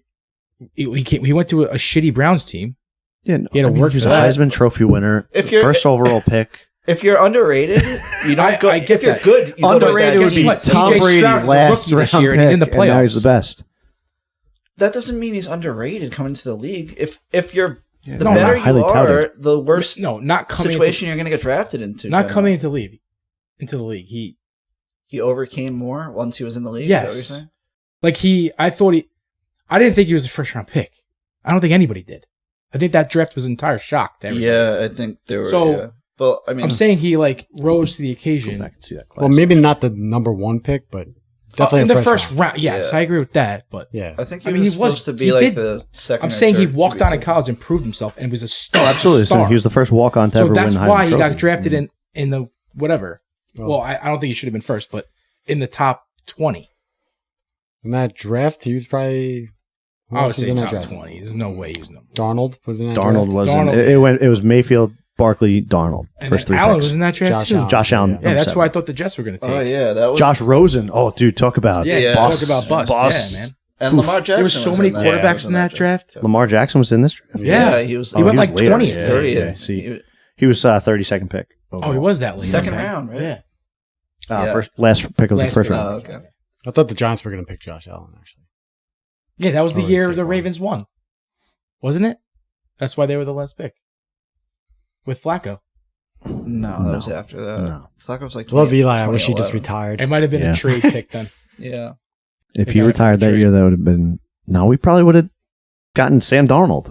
he went to a shitty Browns team. Yeah, no, He had to work he was for a that. Heisman Trophy winner, If you're- first overall pick. If you're underrated, you don't go. I get if you're that. good, you Underrated go would to be that. what? Tom CJ Brady Stroud was a last rookie this round year, and he's in the pick, and now he's playoffs. the best. That doesn't mean he's underrated coming to the league. If you're the No, better not highly you are, touted. the worse No, not coming situation you're going to get drafted into. Into, not kinda. coming into the league. He overcame more once he was in the league. Yes. Is that what you're saying? Like I didn't think he was a first round pick. I don't think anybody did. I think that draft was an entire shock to everybody. Yeah, I think there were. So, yeah. But I mean, I'm saying he like rose to the Go occasion. back and see that class. Well, maybe not the number 1 pick, but definitely In the first round. round. Yes, Yeah. I agree with that. But Yeah. I think I he mean, was he was- supposed to be he like did- the second. I'm or saying he third walked on in QB. college and proved himself and was a star. absolutely. So Star. he was the first walk on to So ever that's win. the why Heisman he got Trophy. drafted in the whatever. Oh. Well, I don't think he should have been first, but in the top 20. In that draft, he was probably... who I would else was say in that top draft? 20. There's no way he was number one. Darnold was in that Darnold draft? wasn't. Darnold- It was Mayfield, Barkley, Darnold. And First then 3 Allen picks. was in that draft Josh too. Allen. Josh Allen. Yeah. Yeah, number that's 7. why I thought the Jets were going to take. Oh yeah, that was Josh Rosen. Oh, dude, talk about Yeah, Bust. talk about bust. Bust. Yeah, man. And Lamar Jackson. There was so was many in that- quarterbacks was in that draft. Lamar Jackson was in this draft. Yeah. he was. He went was like later. 20th. Yeah, 30th. yeah. See, he was 32nd pick. Oh, he overall. was that late. Second Okay. round, right? Yeah. Yeah. Last pick of the Last first pick. round. Oh, okay. I thought the Giants were going to pick Josh Allen, actually. Yeah, that was the Oh, year Saquon. the Ravens won. Wasn't it? That's why they were the last pick. With Flacco. No, that was after that. No. Flacco was like. Love 20 Eli. I wish he just 2011. retired. It might have been Yeah. a trade pick then. Yeah. If They he got it retired from that the year, trade. that would have been. No, we probably would have gotten Sam Darnold.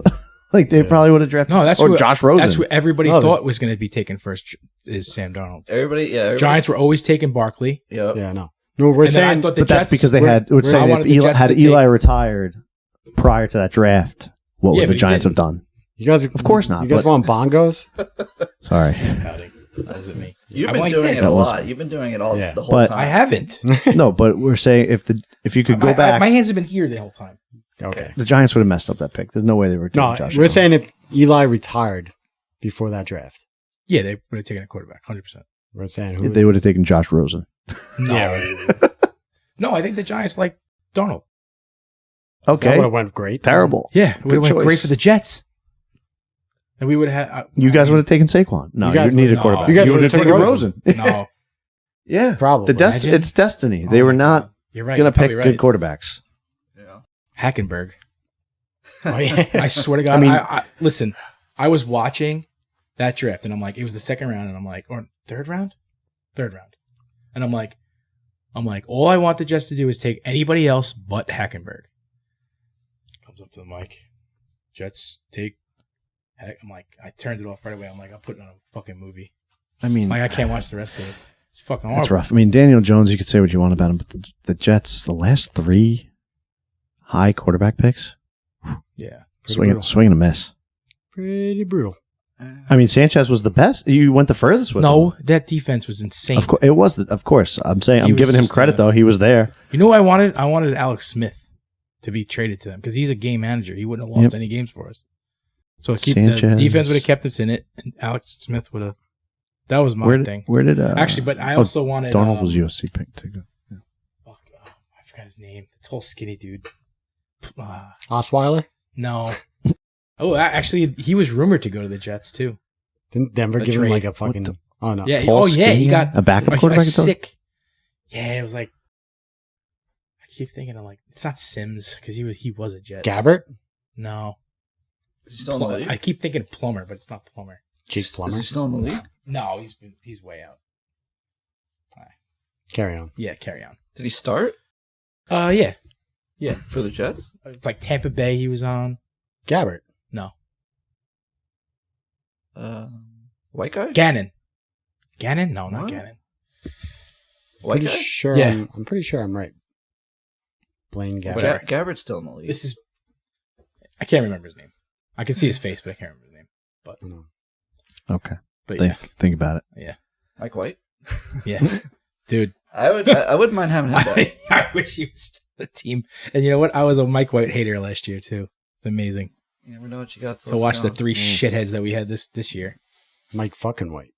Like they Yeah. probably would have drafted. No, that's or what Josh Rosen. That's what everybody No, thought was going to be taken first is Sam Darnold. Everybody. Giants were always taking Barkley. Yep. Yeah, no. No, we're And then I saying... thought the but that's Jets because they were- had. It would I say wanted if the Eli Jets had to Eli retired prior to that draft, what Yeah, would but the he Giants have didn't. done? You guys, Of course not, You guys but- want bongos? Sorry. That wasn't me. You've I'm been like doing this. it a lot. You've been doing it all Yeah. the whole But- time. I haven't. No, but we're saying if you could go back, my hands have been here the whole time. Okay. the Giants would have messed up that pick. There's no way they were taking No, Josh we're Allen. saying if Eli retired before that draft. Yeah, they would have taken a quarterback, 100%. We're saying who? They would have taken Josh Rosen. No. No, I think the Giants like Darnold. That Okay. would have went great. Terrible. Yeah, it would have Good went great choice. for the Jets. And we would have had. You guys would have taken Saquon. No, You you, guys needed a would- quarterback. no. You guys would would've have taken taken Rosen. Rosen. No. Yeah, Probably. Imagine. It's destiny. They Oh were my not God. You're right. gonna You're probably pick right. good quarterbacks. Yeah. Hackenberg. Oh, yeah. I swear to God. I mean- I listen, I was watching that draft and I'm like, it was the second round and I'm like, or third round? Third round. And I'm like, all I want the Jets to do is take anybody else but Hackenberg. Comes up to the mic. Jets take Hack. I'm like, I turned it off right away. I'm like, I'm putting on a fucking movie. I mean, Like, I can't watch the rest of this. It's fucking horrible. that's rough. I mean, Daniel Jones, you could say what you want about him, but the Jets, the last 3 high quarterback picks, Yeah. swing and a miss. Pretty brutal. I mean, Sanchez was the best. You went the furthest with him. No, that defense was insane. Of course, it was. Of course, I'm saying He I'm was giving him just, credit though. He was there. You know what I wanted? I wanted Alex Smith to be traded to them because he's a game manager. He wouldn't have lost Yep. any games for us. So the Sanchez. defense would have kept us in it, and Alex Smith would have. That was my thing. Where did Actually, but I also wanted. Darnold was USC pick too. Fuck, I forgot his name. The tall, skinny dude. Osweiler? No. Oh, actually, he was rumored to go to the Jets too. Didn't Denver The give him trade. like a fucking... What Oh, no. Yeah. Tall, Oh, yeah. He skinny got a backup a quarterback. at Darnold? sick. Yeah, it was like. I keep thinking of like it's not Sims because he was a Jet. Gabbert? No. Is he still in the league? I keep thinking Plumber, but it's not Plumber. Jake Is Plummer? he still in the league? No, he's way out. Carry on. Yeah, carry on. Did he start Yeah. for the Jets? It's like Tampa Bay he was on. Gabbert. No. White guy? Gannon. Gannon? No, not What? Gannon. White Pretty guy? sure Yeah. I'm pretty sure I'm right. Blaine Gabbert. Whatever. Gabbert's still in the league. This is I can't remember his name. I can see his face, but I can't remember his name. I don't know. Okay, But think about it. Mike White? yeah. Dude. I wouldn't mind having him back. I wish he was still the team. And you know what? I was a Mike White hater last year too. It's amazing You never know what you got to watch the on. 3 shitheads that we had this year. Mike fucking White.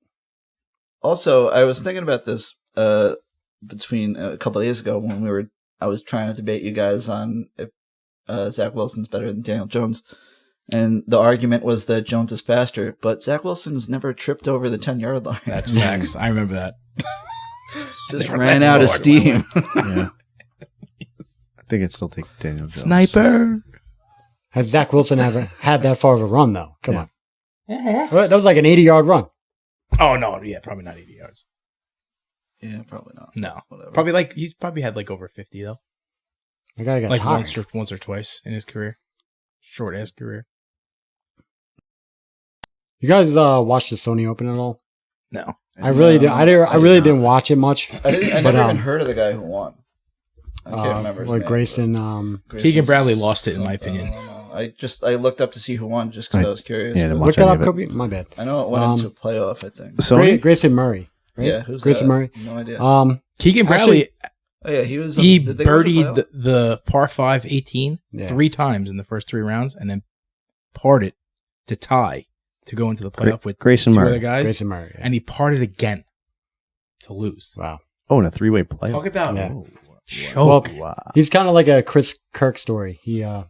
Also, I was thinking about this between a couple of days ago when I was trying to debate you guys on if Zach Wilson's better than Daniel Jones. And the argument was that Jones is faster, but Zach Wilson's never tripped over the 10-yard line. That's facts. I remember that. Just Never ran left out of so hard. steam. Yeah, I think I'd still take Daniel Jones. Sniper. Has Zach Wilson ever had that far of a run, though? Come Yeah. on. That was like an 80-yard run. Oh no, yeah, probably not 80 yards. Yeah, probably not. No, Whatever. probably he's probably had like over 50 though. The guy got Like tired. once or twice in his career, short ass career. You guys watch the Sony Open at all? No, I really did. I really not. didn't watch it much. I But, never even heard of the guy who won. I can't remember his What name, Grayson? but Keegan Bradley lost it in my something. opinion. I don't know. I looked up to see who won just because I was curious. Yeah, I didn't but watch Look that any up, of it. Kobe. My bad. I know it went into a playoff, I think. Sony. Grayson Murray. Right? Yeah, who's Grayson that? Murray. No idea. Keegan Bradley Oh yeah, he was. he did they go to the birdied playoff? the par 5 18 Yeah. 3 times in the first 3 rounds, and then parred it to tie to go into the playoff with Grayson 2 Murray. other guys, Grayson Murray. Yeah. and he parred it again to lose. Wow. Oh, in a 3-way play. Talk about Yeah. choke. Well, he's kind of like a Chris Kirk story. He, I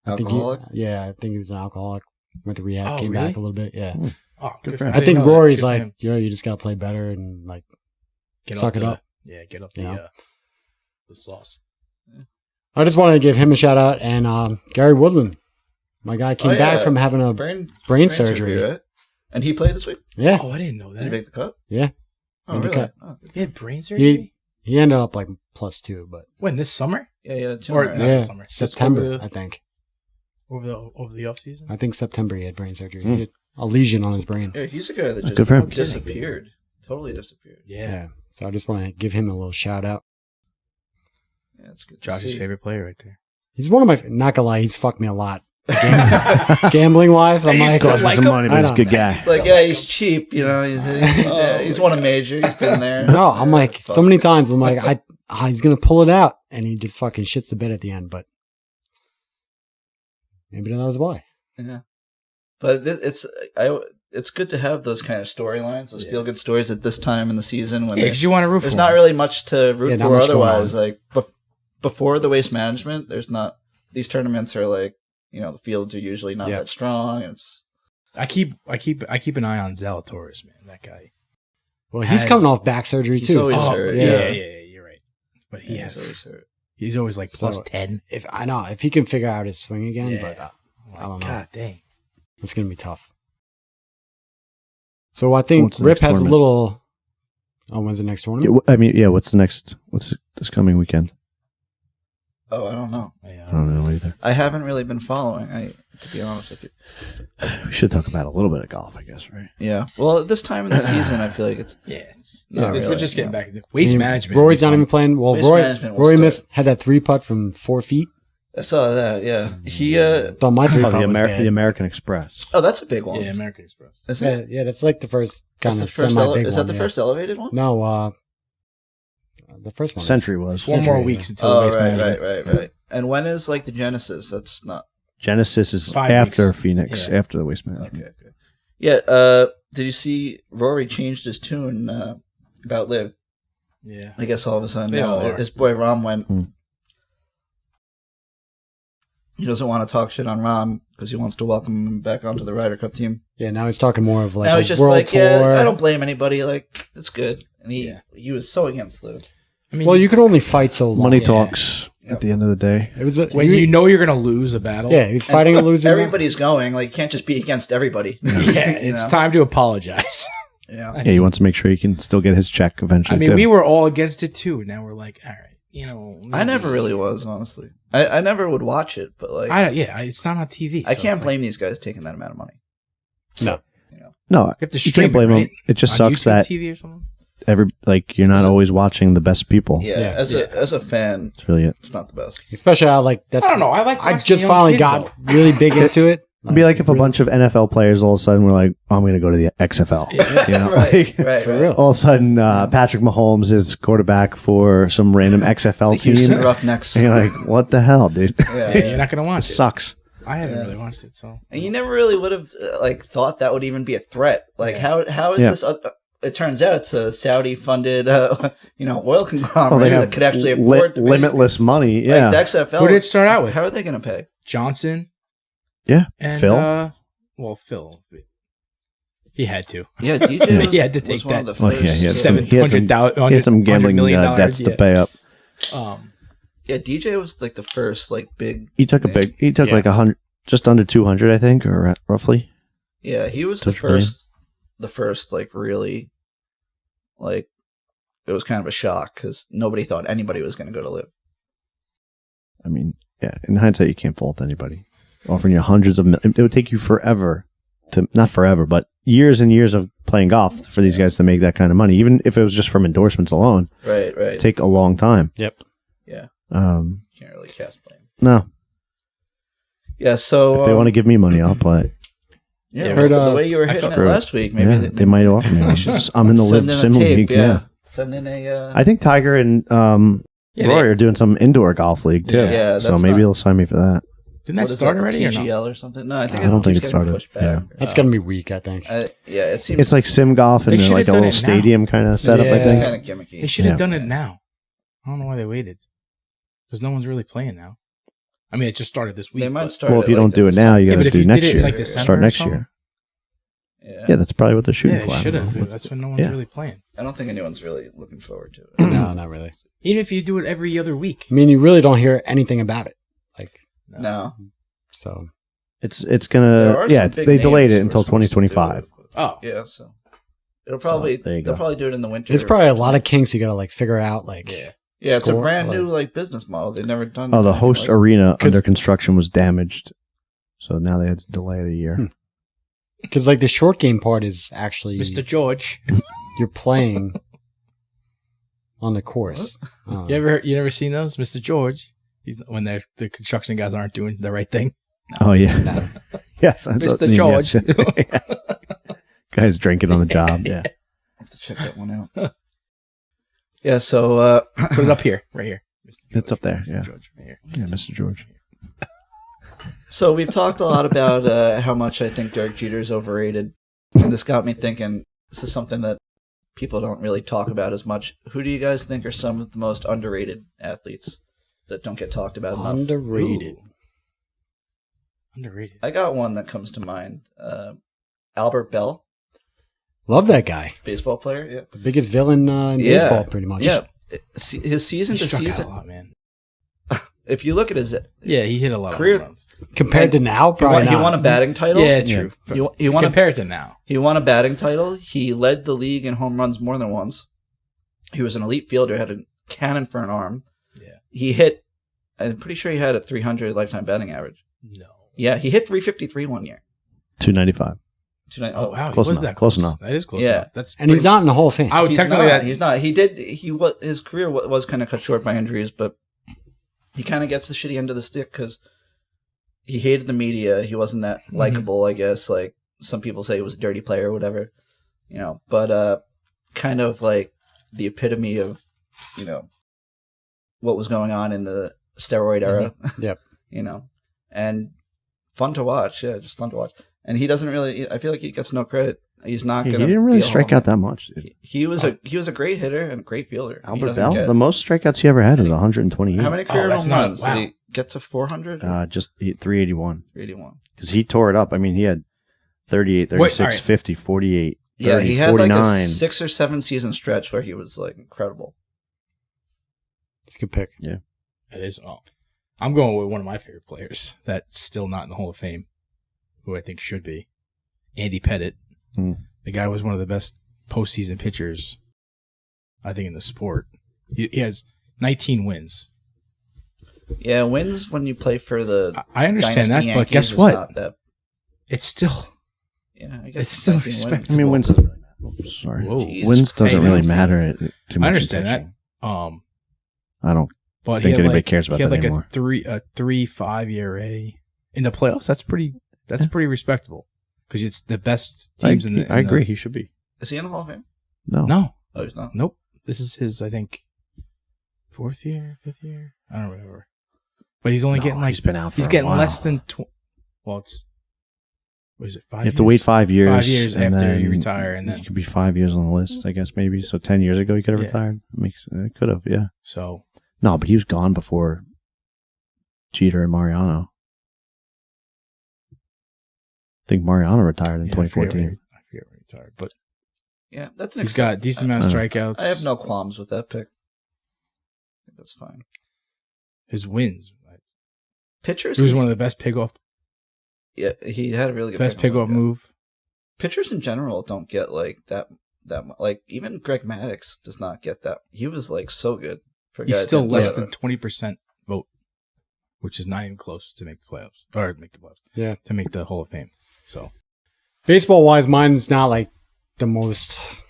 think Alcoholic? I think he was an alcoholic. Went to rehab, Oh, came really? back a little bit. Yeah. Oh, Good for him. I think didn't know that. Rory's Good for like, him. you just gotta play better and like Get suck up it the- up. Yeah, get up You the sauce. I just wanted to give him a shout out and Gary Woodland. My guy came Oh, back yeah. from having a brain surgery. right? And he played this week. yeah. Oh, I didn't know Did he that. make the cut? Yeah. Oh, Made the really? cut. Oh, good. He had brain surgery. He ended up like +2, but When this summer? Yeah, yeah. Tumor, Or- right? Not yeah, this summer. Just September, over the- I think. Over the off season. I think September he had brain surgery. He had a lesion on his brain. Yeah, he's a guy that Good for him. just disappeared. Totally disappeared. Yeah. Yeah. So I just want to give him a little shout out. Yeah, it's good. to Josh's see. favorite player right there. He's one of my, not gonna lie, he's fucked me a lot Gambling wise, I'm like, Cost me some money, but he's a good guy. It's like, yeah, he's cheap. He's won a major. He's been there. no, I'm like, so many times, I'm like, he's going to pull it out. And he just fucking shits the bed at the end. But maybe that was why. Yeah. But it's good to have those kind of storylines, those feel good stories at this time in the season when because you want to root for there's him. not really much to root not for much going otherwise. on. Like before the Waste Management, there's not these tournaments are like, the fields are usually not that strong. It's I keep an eye on Zalatoris, man. That guy. Well, he's coming off back surgery he's too. always hurt. Yeah, you're right. But he's always hurt. he's always like plus So, 10. If he can figure out his swing again, but I don't know. God dang. It's going to be tough. So I think What's the Ripp next has a tournament? little. Oh, when's the next tournament? What's the next? What's this coming weekend? Oh, I don't know. Yeah. I don't know either. I haven't really been following. To be honest with you. We should talk about a little bit of golf, I guess, right? Yeah. Well, at this time in the season, I feel like it's No, really, we're just getting back to waste management. Rory's not even playing. Well, Waste management will Rory start. had that 3-putt from 4 feet. I saw that. Yeah. He. Thought my 3-putt was bad. The American Express. Oh, that's a big one. Yeah, American Express. Isn't it? Yeah, that's like the first kind That's of the first semi-big is one. that the first elevated one? No, the first one. Century was. 4 more Century, weeks until Oh, waste right. management. And when is like the Genesis? That's not. Genesis is 5 after weeks. Phoenix, Yeah. after the Waste Management. Okay. Yeah. Did you see Rory changed his tune about Liv? Yeah. I guess all of a sudden They all now are. his boy Rom went. Hmm. He doesn't want to talk shit on Rom because he wants to welcome him back onto the Ryder Cup team. Yeah, now he's talking more of like now a he's just world like, tour. yeah, I don't blame anybody. Like, it's good. And he was so against Liv. I mean, Well, you could only fight so long. Money talks at the end of the day. It was when you know you're going to lose a battle. Yeah, he's fighting a losing. Everybody's going. Like, you can't just be against everybody. Yeah, it's time to apologize. Yeah. Yeah, he wants to make sure he can still get his check eventually. I mean, too. we were all against it too. Now we're like, all right, I never really was, honestly. I never would watch it, but like, it's not on TV. I so can't it's blame these guys taking that amount of money. No. No, You have to you stream can't blame it, him. right? It just On sucks YouTube that TV or something. you're not always watching the best people. Yeah, Yeah. as a fan, That's really it. it's not the best. Especially how like that's. I don't know. I like. I watching just young finally kids, got though. really big into it. It'd be like if a bunch of NFL players all of a sudden were like, I'm going to go to the XFL. You know? Right, Like, right, For right. real. all of a sudden, Patrick Mahomes is quarterback for some random XFL The Houston team. Roughnecks. And you're like, what the hell, dude? Yeah, You're not going to It watch it. sucks. I haven't really watched it, so And you never really would have thought that would even be a threat. Like how is Yeah. this? It turns out it's a Saudi-funded, oil conglomerate Oh, they have that could actually afford to pay. limitless money. Yeah. Like the XFL. who did it start out with? How are they going to pay? Johnson yeah. and Phil? Phil. He had to. Yeah, DJ. Was, He had to was take one that of the Oh, first. yeah, he had some, he had some, $700,000 he had some gambling $100 million debts to yeah. pay up. Yeah, DJ was like the first like big. He took like 100, just under 200, I think, or roughly. Yeah, he was the Touch million. first like really, like, it was kind of a shock because nobody thought anybody was going to go to Live. I mean, yeah, in hindsight, you can't fault anybody. Offering you hundreds of millions. It would take you forever not forever, but years and years of playing golf for these guys to make that kind of money. Even if it was just from endorsements alone, Right. take a long time. Yep. Yeah. Um, Can't really cast blame. no, Yeah, so if they want to give me money, I'll play. yeah, Yeah, heard, the way you were hitting it screw it. last week, maybe Yeah, they might offer me. I'm in the send live in a sim tape, league. Yeah. Send in a. I think Tiger and Yeah, Roy are doing some indoor golf league too. Yeah, so that's maybe not- they'll sign me for that. Didn't that what is start the already or no? TGL or something? No, I think I don't think keeps it getting started. pushed back. It's going to be weak, I think. Yeah, it seems It's like sim golf and They should like have a done little it now. stadium kind of setup. Yeah. I it's think. kind of gimmicky. They should have Yeah. done it now. I don't know why they waited. Because no one's really playing now. I mean, it just started this week. They might but- start. Well, if it you like don't that do it this now, time. you Yeah, got but to if do you next did it year. like December Start or next something. year. Yeah. Yeah, that's probably what they're shooting Yeah, for. they I should don't know. have. That's when no one's Yeah. really playing. I don't think anyone's really looking forward to it. No, not really. Even if you do it every other week. I mean, you really don't hear anything about it. Like, No. so. It's There gonna are yeah. some big They delayed names it who until are supposed to do 2025. it. Oh. Yeah, so it'll probably there you they'll go. probably do it in the winter. There's probably a lot of kinks you got to like figure out. Like, Yeah. Yeah, it's a score, brand like- new like business model. They've never done. Oh, the anything host like arena 'Cause- under construction was damaged, so now they had to delay it a year. because like the short game part is actually Mr. George. you're playing on the course. You never seen those? Mr. George. He's when the construction guys aren't doing the right thing. Oh yeah. Yes, I thought- Mr. George. Yeah. Guy's drinking on the job. Yeah. I have to check that one out. Yeah, so Put it up here, right here. Mr. It's up there, Mr. yeah. George, right here. Yeah, Mr. George. so we've talked a lot about how much I think Derek Jeter is overrated, and this got me thinking. This is something that people don't really talk about as much. Who do you guys think are some of the most underrated athletes that don't get talked about enough? Underrated. Ooh. Underrated. I got one that comes to mind. Albert Bell, Love that guy. baseball player. Yeah, The biggest villain in Yeah. baseball, pretty much. yeah. His season He to struck out a season. lot, man. If you look at his Yeah, he hit a lot Career- of home runs. Compared to now, probably he not. won a batting title. Yeah, true. He won a Compared to now. He won a batting title. He led the league in home runs more than once. He was an elite fielder, had a cannon for an arm. Yeah. He hit, I'm pretty sure he had a 300 lifetime batting average. No. Yeah, he hit 353 one year. 295. Oh, wow. Close he was enough, that close enough. That is close Yeah. enough. That's And he's not in the Hall of Fame. I would He's technically not, that. he's not. His career was kind of cut short by injuries, but he kind of gets the shitty end of the stick because he hated the media. He wasn't that likable, I guess. Like some people say he was a dirty player or whatever, but kind of like the epitome of, what was going on in the steroid era. Yep. And fun to watch. Yeah, just fun to watch. And he doesn't really, I feel like he gets no credit. He's not He going to didn't really strike out that much. He was a great hitter and a great fielder. He Albert doesn't Bell, get- the most strikeouts he ever had was 128. How many career that's home not- runs? wow. Did he get to 400? Just 381. 381. Because he tore it up. I mean, he had 38, Wait, 36, all right. 50, 48, 30, Yeah, he had 49. like a 6 or 7 season stretch where he was like incredible. It's a good pick. It is. Oh, I'm going with one of my favorite players that's still not in the Hall of Fame, who I think should be. Andy Pettitte. The guy was one of the best postseason pitchers, I think, in the sport. He has 19 wins. Yeah, wins when you play for the I understand Dynasty that, but Yankees guess is what? not that, It's still yeah, I guess It's still 19 respect- wins. I mean, wins doesn't really matter. Oops, sorry. Whoa. Jesus Wins doesn't Christ. really matter too much. I in understand that. pitching. But I don't he think had anybody like, cares about he had that like anymore. a 3.5 ERA in the playoffs. That's pretty respectable because it's the best teams in the. I agree. He should be. Is he in the Hall of Fame? No. No, Oh, he's not. nope. This is his, I think, 4th year, 5th year. I don't remember. But he's only No, getting like he's been out for he's a getting while. less than. Well, it's what is it? 5 You have to wait 5 years. 5 years and after then you retire, and then you could be 5 years on the list, I guess, maybe. So 10 years ago, he could have Yeah. retired. Could have, yeah. so No, but he was gone before Jeter and Mariano. I think Mariano retired in yeah, I forget 2014. when he retired, but Yeah, that's an he's got a decent amount of strikeouts. I have no qualms with that pick. I think that's fine. His wins. Pitchers. He was one of the best pick-off Yeah, he had a really good pick-off move. Pitchers in general don't get like that like even Greg Maddux does not get that. He was like so good for a He's guy still that- less than 20% vote, which is not even close to make the playoffs or make the playoffs. Yeah. To make the Hall of Fame. So Baseball wise, mine's not like the most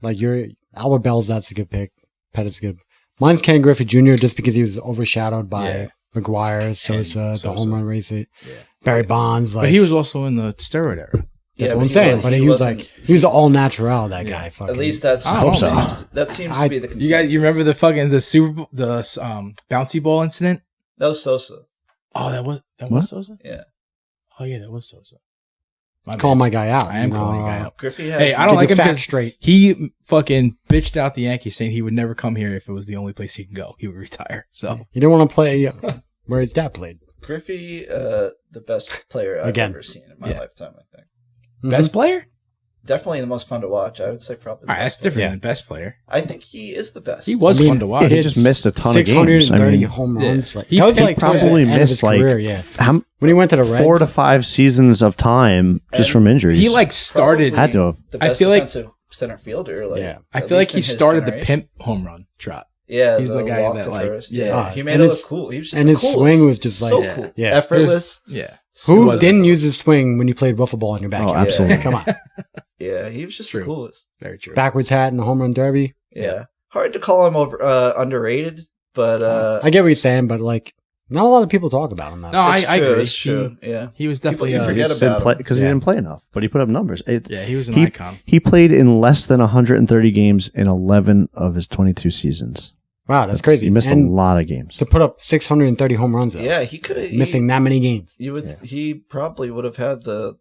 like your Albert Bell's. That's a good pick. Pettitte's good. Mine's Ken Griffey Jr. just because he was overshadowed by Yeah. McGuire, Sosa, the Sosa. home run race, yeah. Barry Bonds. Like, But he was also in the steroid era. That's Yeah, what I'm but saying. But he was wasn't- like he was all natural. That Yeah. guy. Fucking. At least that's I hope so. that seems to be the consensus. You guys, you remember the fucking the Super Bowl, the bouncy ball incident? that was Sosa. Oh, that What? was Sosa. Yeah, Oh yeah, that was Sosa. My call bad. my guy out. I am you calling know, the guy out. Griffey has. Hey, I get don't like your him facts because straight. he fucking bitched out the Yankees saying he would never come here if it was the only place he could go. He would retire. So You don't want to play where his dad played. Griffey, the best player I've Again. ever seen in my Yeah. lifetime. I think best player. definitely the most fun to watch. I would say probably. The All right, that's best player. different than best player. I think he is the best. He was I mean, fun to watch. he just missed a ton of games. 630 I mean, home yeah. runs. Like, He that was picked like towards probably the end of his missed like career, yeah. how, When he went to the Reds, 4 to 5 seasons of time just And from injuries. He like started. Probably Had to have. The I best feel like- defensive center fielder. Like, Yeah. I at feel like least he in his started the generation. pimp home run trot. Yeah, He's the guy walk that, to like, first. yeah. he made And it his- look cool. He was just and the his coolest. swing was just like so yeah. cool, Yeah. effortless. Yeah. Who was didn't use his swing when you played wiffle ball in your backyard? Oh, absolutely. Come on. Yeah, he was just True. the coolest. Very true. Backwards hat and the home run derby. Yeah, hard to call him underrated, but I get what you're saying, but like Not a lot of people talk about him. Though. No, I It's true, agree. it's true. Yeah. He was definitely People- you forget He didn't about play him. because he Yeah. didn't play enough, but he put up numbers. he was an he- icon. He played in less than 130 games in 11 of his 22 seasons. Wow, that's crazy. He missed and a lot of games. to put up 630 home runs. Though. Yeah, he could have Missing that many games. You would. He probably would have had the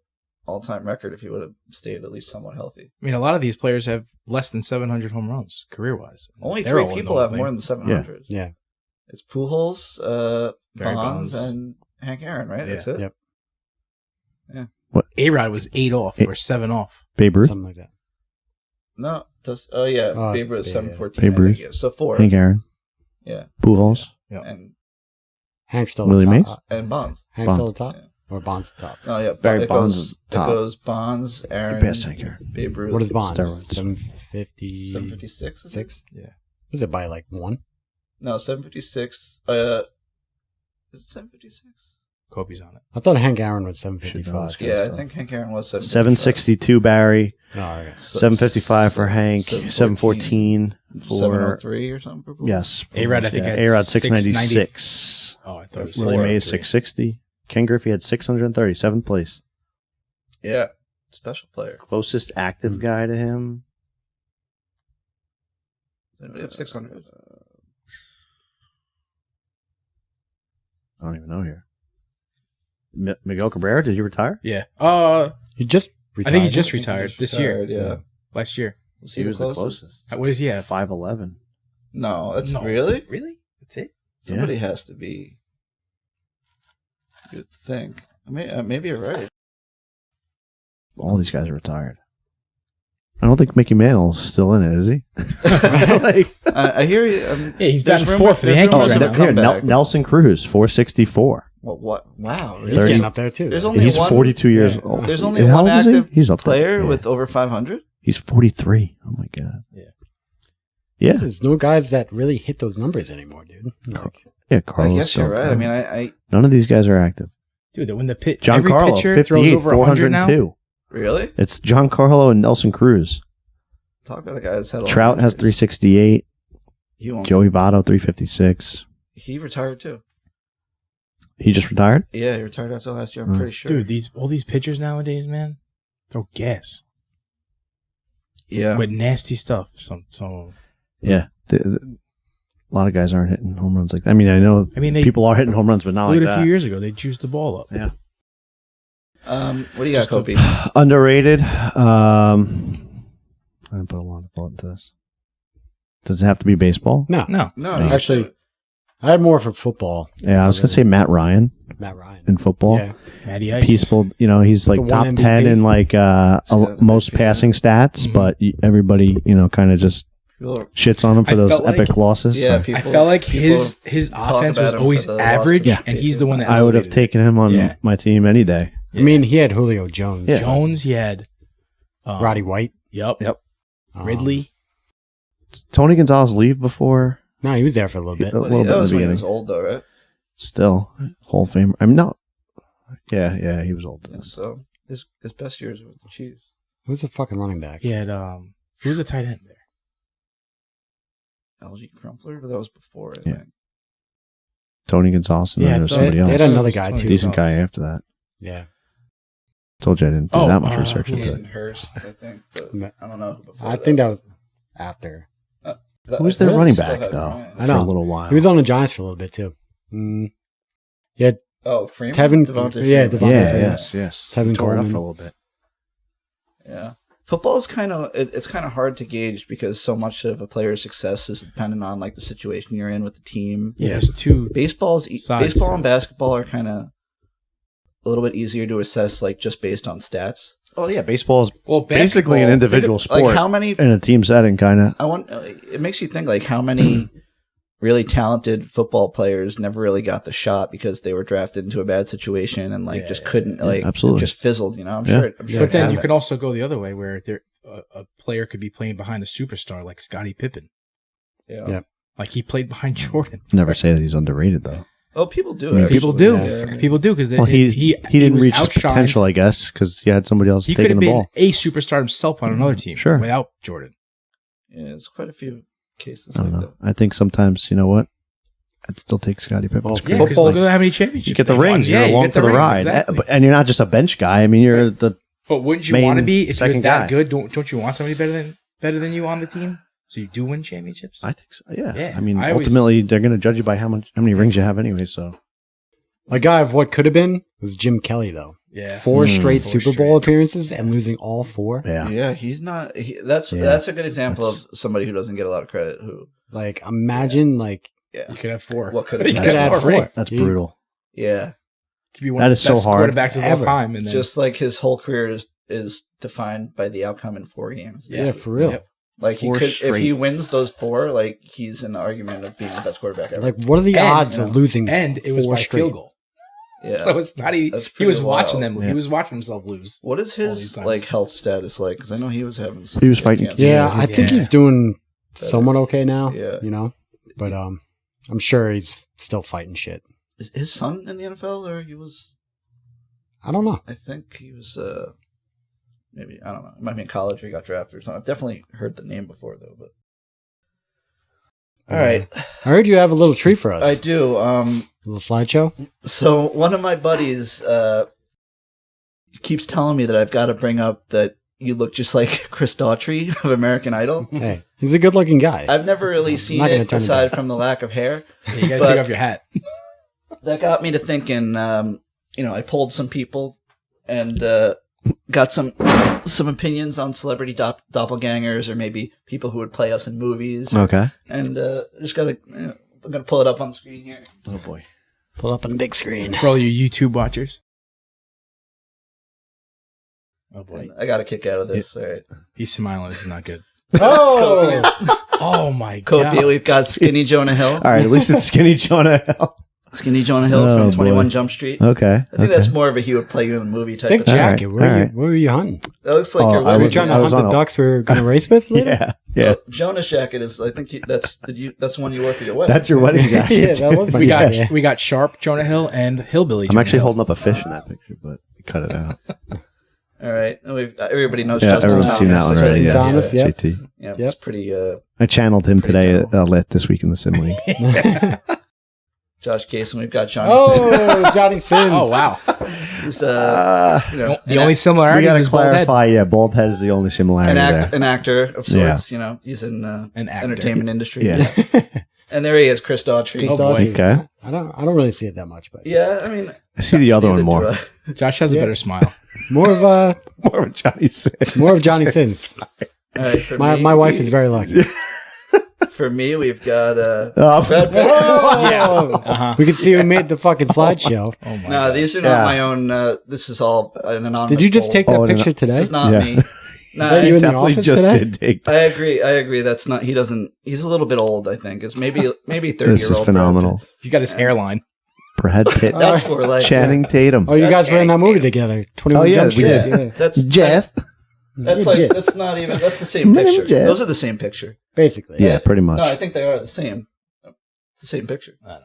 all-time record if he would have stayed at least somewhat healthy. I mean, a lot of these players have less than 700 home runs career-wise. Only They're 3 all in the people Hall have of more Fame. than 700. Yeah. It's Pujols, Barry Bonds, Bonds. and Hank Aaron, right? Yeah. That's it. Yep. A-Rod was 8 off or 7 off. Babe Ruth, Something like that. No. Oh, yeah. Oh, Babe Ruth, yeah. 714. Babe I think, Ruth. yeah. So 4. Hank Aaron, Yeah. Pujols, Yeah. And Hank's still Willie the Mays? top. Bonds. Hank's still the Bonds. top? Or Bonds the top? Oh, yeah. Barry it Bonds goes, is top. It goes Bonds, Aaron, best Hank Aaron. Babe Ruth. What is Bonds? Steroids. 750. 756? Is it? Yeah. Was it by like 1? No, 756. Is it 756? Kobe's on it. I thought Hank Aaron was Should know 755. this. Good Yeah, I stuff. think Hank Aaron was 762 Barry, Oh, okay. 755 for Hank, 714 for 703 or something. for Pujols? yes, A-Rod, I think, had A-Rod 690. 696. Oh, I thought it was Willie 693. Mays 660. Ken Griffey had 630, seventh place. Yeah. Special player. Closest active guy to him. Does anybody have 600? I don't even know here. Miguel Cabrera, did you retire? Yeah. He just I retired. think he just I think he retired just this retired, year. yeah. Last year. Was He was the closest. What does he have? 5'11. No, that's No. really? Really? That's it? Somebody has to be. You'd think. Maybe you're right. All these guys are retired. I don't think Mickey Mantle's still in it, is he? Like- I hear you. Yeah, he's there's batting rumor- fourth for the there's Yankees rumors right of now. a Here, comeback. Nelson Cruz, 464. What? Wow. He's 30. getting up there too. There's though. only He's one- 42 years yeah. old. There's only How one old is he? active He's up there. player Yeah. with over 500. He's 43. Oh my god. Yeah. Yeah. There's no guys that really hit those numbers anymore, dude. Like, Yeah, I Carlos. guess you're right. I mean, none of these guys are active. Dude, when the pitch, John every Carlo, pitcher 58, throws over 100 now. 402. really It's John Carlo and Nelson Cruz. talk about a guy that's had all Trout has injuries. 368. He won't. Joey Votto 356. He retired too. He just retired. Yeah, he retired after last year. I'm pretty sure. Dude, all these pitchers nowadays, man, throw gas Yeah. with nasty stuff. Some Yeah, a lot of guys aren't hitting home runs like that. I mean, I know they people are hitting home runs, but not look like at a that. few years ago. They juiced the ball up. Yeah, What do you got, Just a- Kobe? underrated. I didn't put a lot of thought into this. Does it have to be baseball? no. No, No, Actually, I had more for football. Yeah, I was gonna say Matt Ryan Matt Ryan. in football. Yeah. Matty Ice. Peaceful, he's like The top one 10 MVP. in like most MVP, passing stats, Mhm. but everybody, kind of just People are- shits on him for I those felt like- epic losses. Yeah, so people, I felt like people his talk offense about was him always for the average, lost to and he's the one that I would have elevated it. taken him on Yeah. my team any day. I mean, he had Julio Jones. Yeah. Jones. He had Roddy White. Yep. Ridley. Tony Gonzalez leave before? No, he was there for a little bit. A But little bit that in was the when he beginning. was old, though, right? Still, Hall of Famer. I mean, no. Yeah, he was old. I think so. His best years were with the Chiefs. Who's the fucking running back? He had who was a tight end there? LG Crumpler, but that was before. I Yeah. think. Tony Gonzalez, and Yeah, then there was so somebody they else. had another guy Tony too. Decent guy after that. Yeah. Told you I didn't do Oh, that much research who into Hayden it. Hurst, I think, but No. I don't know who before. I think that was after. Who was their I running still back, had though, Ryan. I for know. a little while? He was on the Giants for a little bit too. Yeah, Oh, Freeman. Tevin- Devontae yeah, Freeman. Devontae Yeah, Freeman. yes. Tevin He tore it up Coleman. for a little bit. Yeah. Football is kind of it's kind of hard to gauge because so much of a player's success is dependent on like the situation you're in with the team. Yeah, there's two. Baseball Sides and to it. basketball are kind of a little bit easier to assess, like just based on stats. Oh yeah, baseball is Well, basically an basketball- individual sport Like how many? in a team setting, kind of. I want. It makes you think like how many really talented football players never really got the shot because they were drafted into a bad situation and like just couldn't absolutely. just fizzled. I'm Yeah. sure. I'm sure. But it then you happens. could also go the other way where a player could be playing behind a superstar like Scottie Pippen. Yeah. Like he played behind Jordan. Never say that he's underrated though. Oh, people do. I mean, People actually. do. Yeah. People do because Well, he didn't was reach his outshined. potential, I guess, because he had somebody else He could taking have the been ball. a superstar himself on another team. Sure. Without Jordan. Yeah, there's quite a few cases I don't like know. that. I think sometimes, you know what? I'd still take Scottie Pippen. Well, Yeah, because look at how many championships You get the they won. rings. Yeah, You're you along get for the rings, ride. exactly. And you're not just a bench guy. I mean, you're the But wouldn't you main want to be? If you're second that guy. good, don't you want somebody better than you on the team? So you do win championships. I think so. Yeah. Yeah, I mean, I always- ultimately, they're going to judge you by how many rings you have anyway. So A guy of what could have been was Jim Kelly, though. Yeah, 4 straight 4 Super Bowl straight. appearances and losing all 4. yeah. Yeah, he's not. That's a good example of somebody who doesn't get a lot of credit. Who, Like, imagine, like, yeah, You could have 4. What could have You been? could Could have have 4 4. rings. That's Gee. brutal. yeah. Could be one That of is the so best hard. quarterbacks of all Ever. time, and then Just like his whole career is defined by the outcome in 4 games. yeah, for real. Yep. Like he 4 could, if straight. he wins those 4, like he's in the argument of being the best quarterback ever. Like, what are the And, odds of losing and it was 4 by straight? field goal. yeah. So it's not he. That's He pretty was watching wild. them. Yeah. He was watching himself lose. What is all these his times. like health status like? Because I know he was having. He was fighting cancer. Yeah, I think Yeah. he's doing somewhat okay now. Yeah. You know? But I'm sure he's still fighting shit. Is his son in the NFL, or he was? I don't know. I think he was. Maybe I don't know. It might be in college or he got drafted or something. I've definitely heard the name before though. But all right, I heard you have a little treat for us. I do. A little slideshow? So one of my buddies keeps telling me that I've got to bring up that you look just like Chris Daughtry of American Idol. Hey, he's a good looking guy. I've never really seen not gonna it turn it aside down. from the lack of hair. Yeah, you got to But- take off your hat. That got me to thinking. I polled some people and got some opinions on celebrity doppelgangers, or maybe people who would play us in movies. Okay. And just gotta, I'm gonna pull it up on the screen here. Oh boy. Pull up on the big screen. For all you YouTube watchers. Oh boy, And I got a kick out of this. All right, he's smiling. This is not good. Oh! Oh my Kobe, god. we've got Skinny Jonah Hill. All right. At least it's Skinny Jonah Hill. Skinny Jonah Hill Oh, from boy. 21 Jump Street. Okay. I think that's more of a he would play you in a movie type Sick of thing. jacket. All Where right. were you hunting? That looks like Oh, you're I Were you wearing was- trying to I hunt was the on a- ducks we're going to race with later? Yeah. Yeah. Jonah's jacket is. I think that's the one you wore for your wedding. That's your wedding jacket. Yeah, that was my We got jacket. we got Sharp Jonah Hill and Hillbilly. I'm Jonah actually Hill. holding up a fish in that picture, but we cut it out. All right, and everybody knows Yeah, Justin everyone's Thomas. seen that one already. Yeah. Justin Thomas, yeah. JT. Yeah, Yep. it's pretty. I channeled him Pretty today terrible. this week in the Sim League. Josh Case, and we've got Johnny. Sins. Oh, Johnny Sins. Oh wow. He's The only we similarity we got to is his bald head. clarify. Yeah, bald head is the only similarity there. an actor of sorts. He's in An actor. entertainment industry. Yeah. And there he is, Chris Daughtry. Chris boy. Daughtry. Okay. I don't really see it that much, but Yeah, I mean, I see the other one neither more. do I. Josh has a Yeah. better smile. more of More of Johnny Sins. more of Johnny Sins. All right, for My me, my wife is very lucky. For me, we've got Oh, Brad Pitt. Yeah. We can see who made the fucking slideshow. Oh my No, god. these are not Yeah. my own. This is all an anonymous. Did you just poll. take that Oh, no, picture This today? is not Yeah. me. No, that you I, in the definitely office just today? did take. I agree. That's not. He doesn't. He's a little bit old. I think it's maybe 30. This is phenomenal. He's got his hairline. Brad Pitt, That's more like Channing Tatum. Oh, you That's guys were in that Channing movie together. 21 Oh, yeah, Jump we Street. did. Yeah. That's Jeff. That's Yeah, like Jeff. that's not even. That's the same Remember picture. Jeff? Those are the same picture. Basically. Yeah, pretty much. No, I think they are the same. It's the same picture. I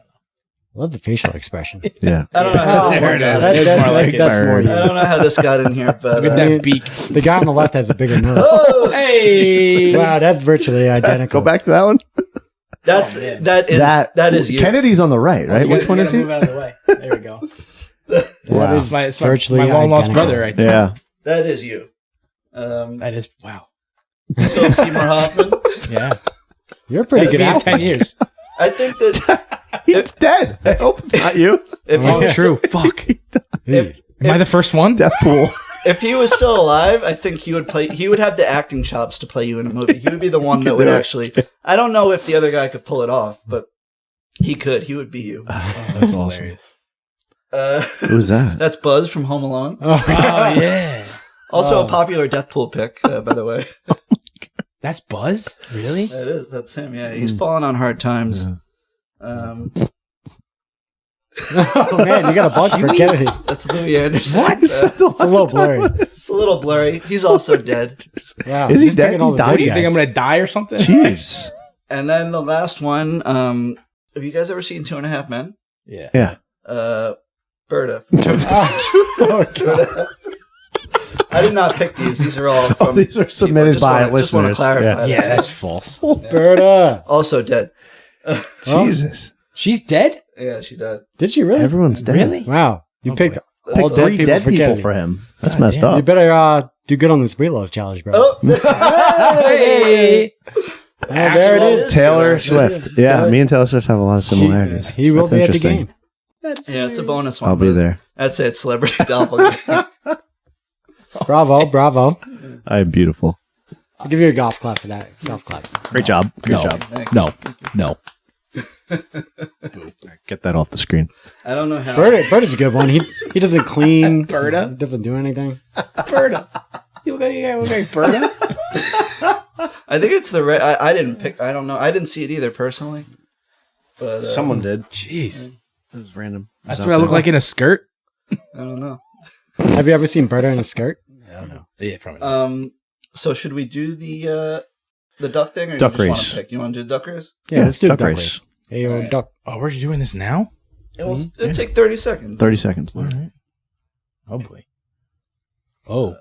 love the facial expression. Yeah. I don't know how this There one it got is. in. That's more like it. That's more Bird. you. I don't know how this got in here, but Look at I mean- that beak. The guy on the left has a bigger nose. oh, Hey. Wow, that's virtually identical. Go back to that one. that's Oh, man. that is you. Kennedy's on the right, right? You Which gotta- one you is gotta he? move out of the way. There we go. That Wow. is It's my virtually long lost identical. brother right there. Yeah. That is you. That is wow. Philip Seymour Hoffman. Yeah. You're a pretty That's good me in actor. 10 years. I think that He's dead. I hope it's not you. if he Oh, was true. Fuck. Hey, Am I the first one? Death pool. if he was still alive, I think he would play. He would have the acting chops to play you in a movie. He would be the one that would do it. actually. I don't know if the other guy could pull it off, but he could. He would be you. That's awesome. hilarious. Who's that? That's Buzz from Home Alone. Oh, Oh, yeah. Also a popular death pool pick, by the way. That's Buzz? Really? That is. That's him. Yeah, he's fallen on hard times. oh, man, you got a bunch for Kennedy. That's Louis Anderson. What? It's a little blurry. It's a little blurry. He's also dead. Wow, Is he just dead? picking all He's the died? What do you good think? I'm guys. going to die or something? Jeez. And then the last one. Have you guys ever seen 2.5 Men? Yeah. Yeah. Berta. Oh, God. I did not pick these. These are all Oh, from these are submitted people. by Just wanna listeners. clarify Yeah. that. Yeah, that's false. Berta. Also dead. Jesus. She's dead? Yeah, she died. Did she really? Everyone's dead. Really? Wow. You Oh, picked boy. all Picked dead Three people dead for people Kennedy. for him. That's God messed damn. You up. better do good on this weight loss challenge, bro. Oh, Hey! there it is. Taylor Swift. Yeah, me and Taylor Swift have a lot of similarities. He will That's be at the interesting. game. yeah, it's a bonus one. I'll be but there. That's it. Celebrity doppelganger. Bravo, bravo. I am beautiful. I'll give you a golf clap for that. Golf clap. Great job. Great No. job. No. Get that off the screen. I don't know how. Bird is a good one. He doesn't clean. Berta? He doesn't do anything. Berta. You look like Berta? I think it's the I didn't pick. I don't know. I didn't see it either personally. But Someone did. Jeez. It was random. That's what I look like in a skirt? I don't know. Have you ever seen Berta in a skirt? I don't know. Yeah, probably not. So should we do the duck thing, or Duck you just want race. to pick? You want to do duck race? Yeah, let's do duck duck race. race. Hey, yo, duck. Oh, we're doing this now? It'll take 30 seconds. 30 seconds. All right. Oh, boy. Oh.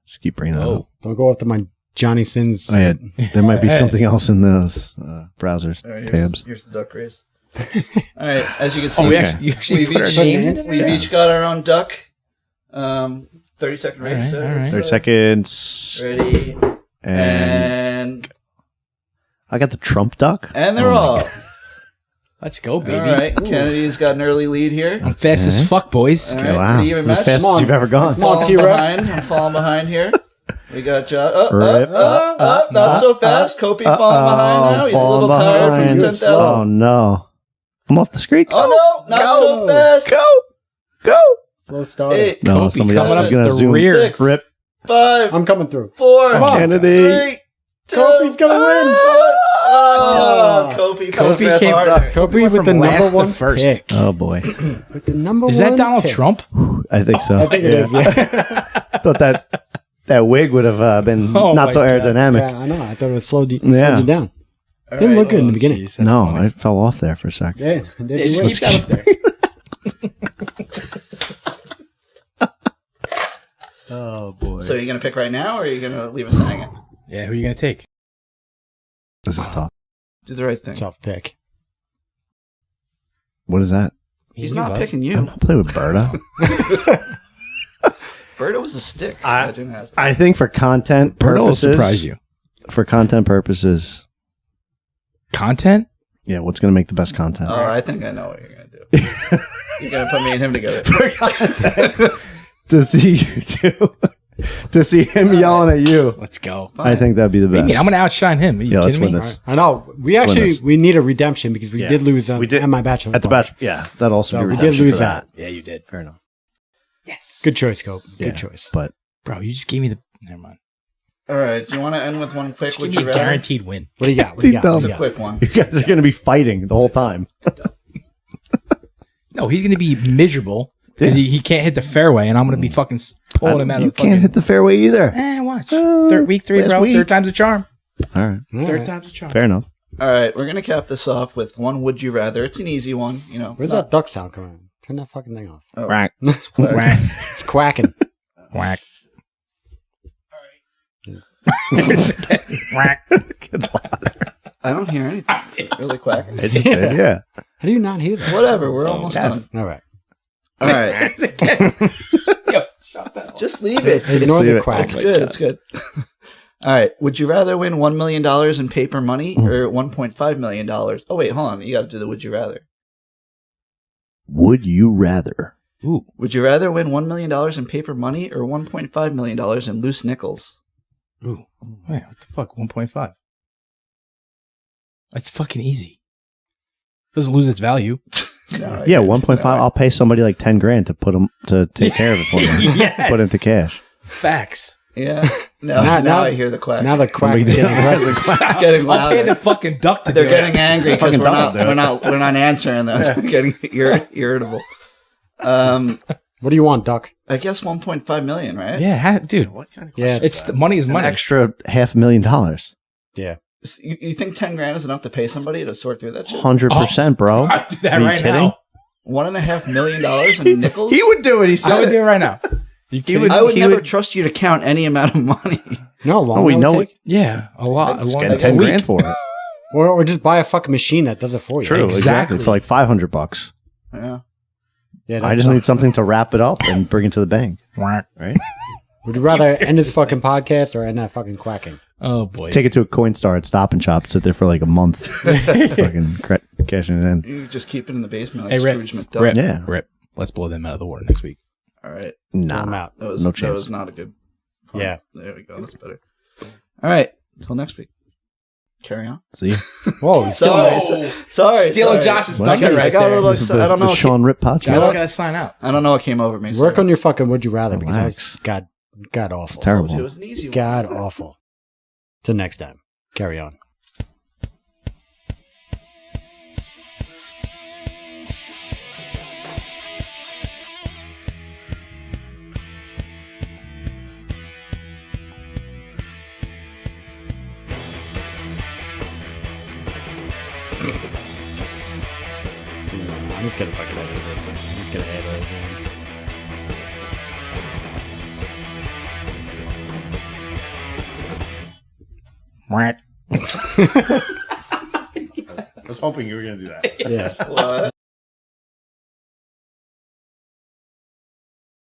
Just keep bringing that up. Oh. Don't go after my Johnny Sins. Oh, yeah. There might be Hey. something else in those browsers All right, tabs. here's the duck race. All right, as you can see, Oh, Okay. you actually we've put our each, names in there? we've each got our own duck. 30-second race. All right. 30 seconds. Ready, and I got the Trump duck. they're Oh my off. Let's go, baby. All right, Kennedy's got an early lead here. I'm fast as fuck, boys. All Okay, right, wow. pretty even That's the match. fastest you've ever gone. Come on, T-Rex. I'm falling behind here. We got Josh. Rip. Not so fast. Kobe falling behind now. He's a little tired from behind. 10,000. Oh, no. I'm off the streak. Oh, no, not so fast. Go. Slow start. 8, No, Kobe somebody coming else is up going the to zoom. rear. 6, Rip. 5, I'm coming through. 4, Come on. Kennedy. 3, 2, Kobe's gonna win. Oh, Kobe Kobe came harder. Kobe went with the from number last to one first. pick. Oh, boy. With the number Is one that Donald pick. Trump? I think so. I think it is. Yeah. Thought that wig would have been Oh not my so God. aerodynamic. Yeah, I know. I thought it slowed you, Yeah. slowed you down. All Didn't right. look good in the beginning. Jeez, that's No, funny. I fell off there for a second. Yeah, Yeah, just keep that up there. Oh, boy. So you're going to pick right now, or are you going to leave us hanging? Yeah, who are you going to take? This is tough. Do the right thing. Tough pick. What is that? He's You not up? picking I'm you. not playing with Berta. Berta was a stick. I- Legend has it. I think for content Berta will purposes, surprise you. For content purposes, Content? yeah, what's going to make the best content? Oh, I think I know what you're going to do. You're going to put me and him together. For content, to see you two, to see him yelling at you. Let's go. I think that'd be the What do you best. mean? I'm going to outshine him. Are you Yeah, let's kidding win me? this. I know. We Let's win actually this. we need a redemption because we Yeah. did lose We did- at my bachelor At the party. bachelor, yeah, that'd also So be we did redemption lose for that. Yeah, you did. Fair enough. Yes. Good choice, Cope. Yeah, Good choice. But Bro, you just gave me the... Never mind. All right. Do you want to end with one quick? Just Would give you me a rather? guaranteed win. What do you got? What do you got? Dumb. What It's do a you got? quick one. you guys are going to be fighting the whole time. No, he's going to be miserable because he can't hit the fairway, and I'm going to be fucking pulling him out You of the fucking... can't hit the fairway either. Watch. Week 3, last bro. week. Third time's a charm. All right, All Third right. time's a charm. fair enough. All right. We're going to cap this off with one would you rather. It's an easy one. You know. Where's that duck sound coming from? Turn that fucking thing off. Oh. Right. Whack. It's quacking. Whack. It's louder. I don't hear anything. Really quacking. It just did, yeah. How do you not hear that? Whatever. We're almost done. All right. All right. Yo, shut that off. Just leave it. Ignore leave the it. quack. It's good. It's good. All right. Would you rather win $1 million in paper money or $1.5 million? Oh, wait. Hold on. You got to do the would you rather. Would you rather? Ooh. Would you rather win $1 million in paper money or $1.5 million in loose nickels? Ooh. Wait, what the fuck? 1.5. That's fucking easy. Doesn't lose its value. No, Yeah, 1.5. I'll pay somebody like 10 grand to put them to take care of it for me. Yes. Put it into cash. Facts. Yeah. No, Now- now, now- I hear the quack. Now the quack is getting aggressive. it's getting I'll pay louder. the fucking duck to They're do getting it. angry because Fucking double do it. we're not answering them. They're getting irritable. What do you want, duck? I guess 1.5 million, right? Yeah, dude. What kind of Yeah. It's the money is An money. extra $500,000. Yeah. You think 10 grand is enough to pay somebody to sort through that shit? 100%, bro. I'd do that Are you right kidding? now. $1.5 million in nickels? He would do it. He I said would it. do it right now. You kidding? I would he never would- trust you to count any amount of money. No, long Oh, we that would know take? it. Yeah, a lot. Let's A long get Get a 10 a grand week. for it. Or just buy a fucking machine that does it for you. True, Exactly. exactly. For like $500. Yeah. Yeah, I just need something to wrap it up and bring it to the bank. Right? Would you rather end this fucking podcast or end that fucking quacking? Oh boy. Take it to a Coinstar at Stop and Shop. Sit there for like a month. Fucking cashing it in. You just keep it in the basement like Hey, Rip. Scrooge McDuck. Rip. Yeah. Rip. Let's blow them out of the water next week. All right. Nah. I'm out. That was, No that chance. was not a good point. Yeah. There we go. That's better. All right. Until next week. Carry on. See? Whoa, he's Sorry. Sorry. Stealing sorry. Josh's Well, thunder I right got a there. little This is upset. I don't know. the Sean Ripp podcast. Josh gotta sign out. I don't know what came over me. work sorry. on your fucking would you rather because Relax. that's god awful. It's terrible. It was an easy one. God awful. Till next time. Carry on. I'm just gonna fucking edit it. I'm just gonna edit it. Mwah. I was hoping you were going to do that. Yes. What?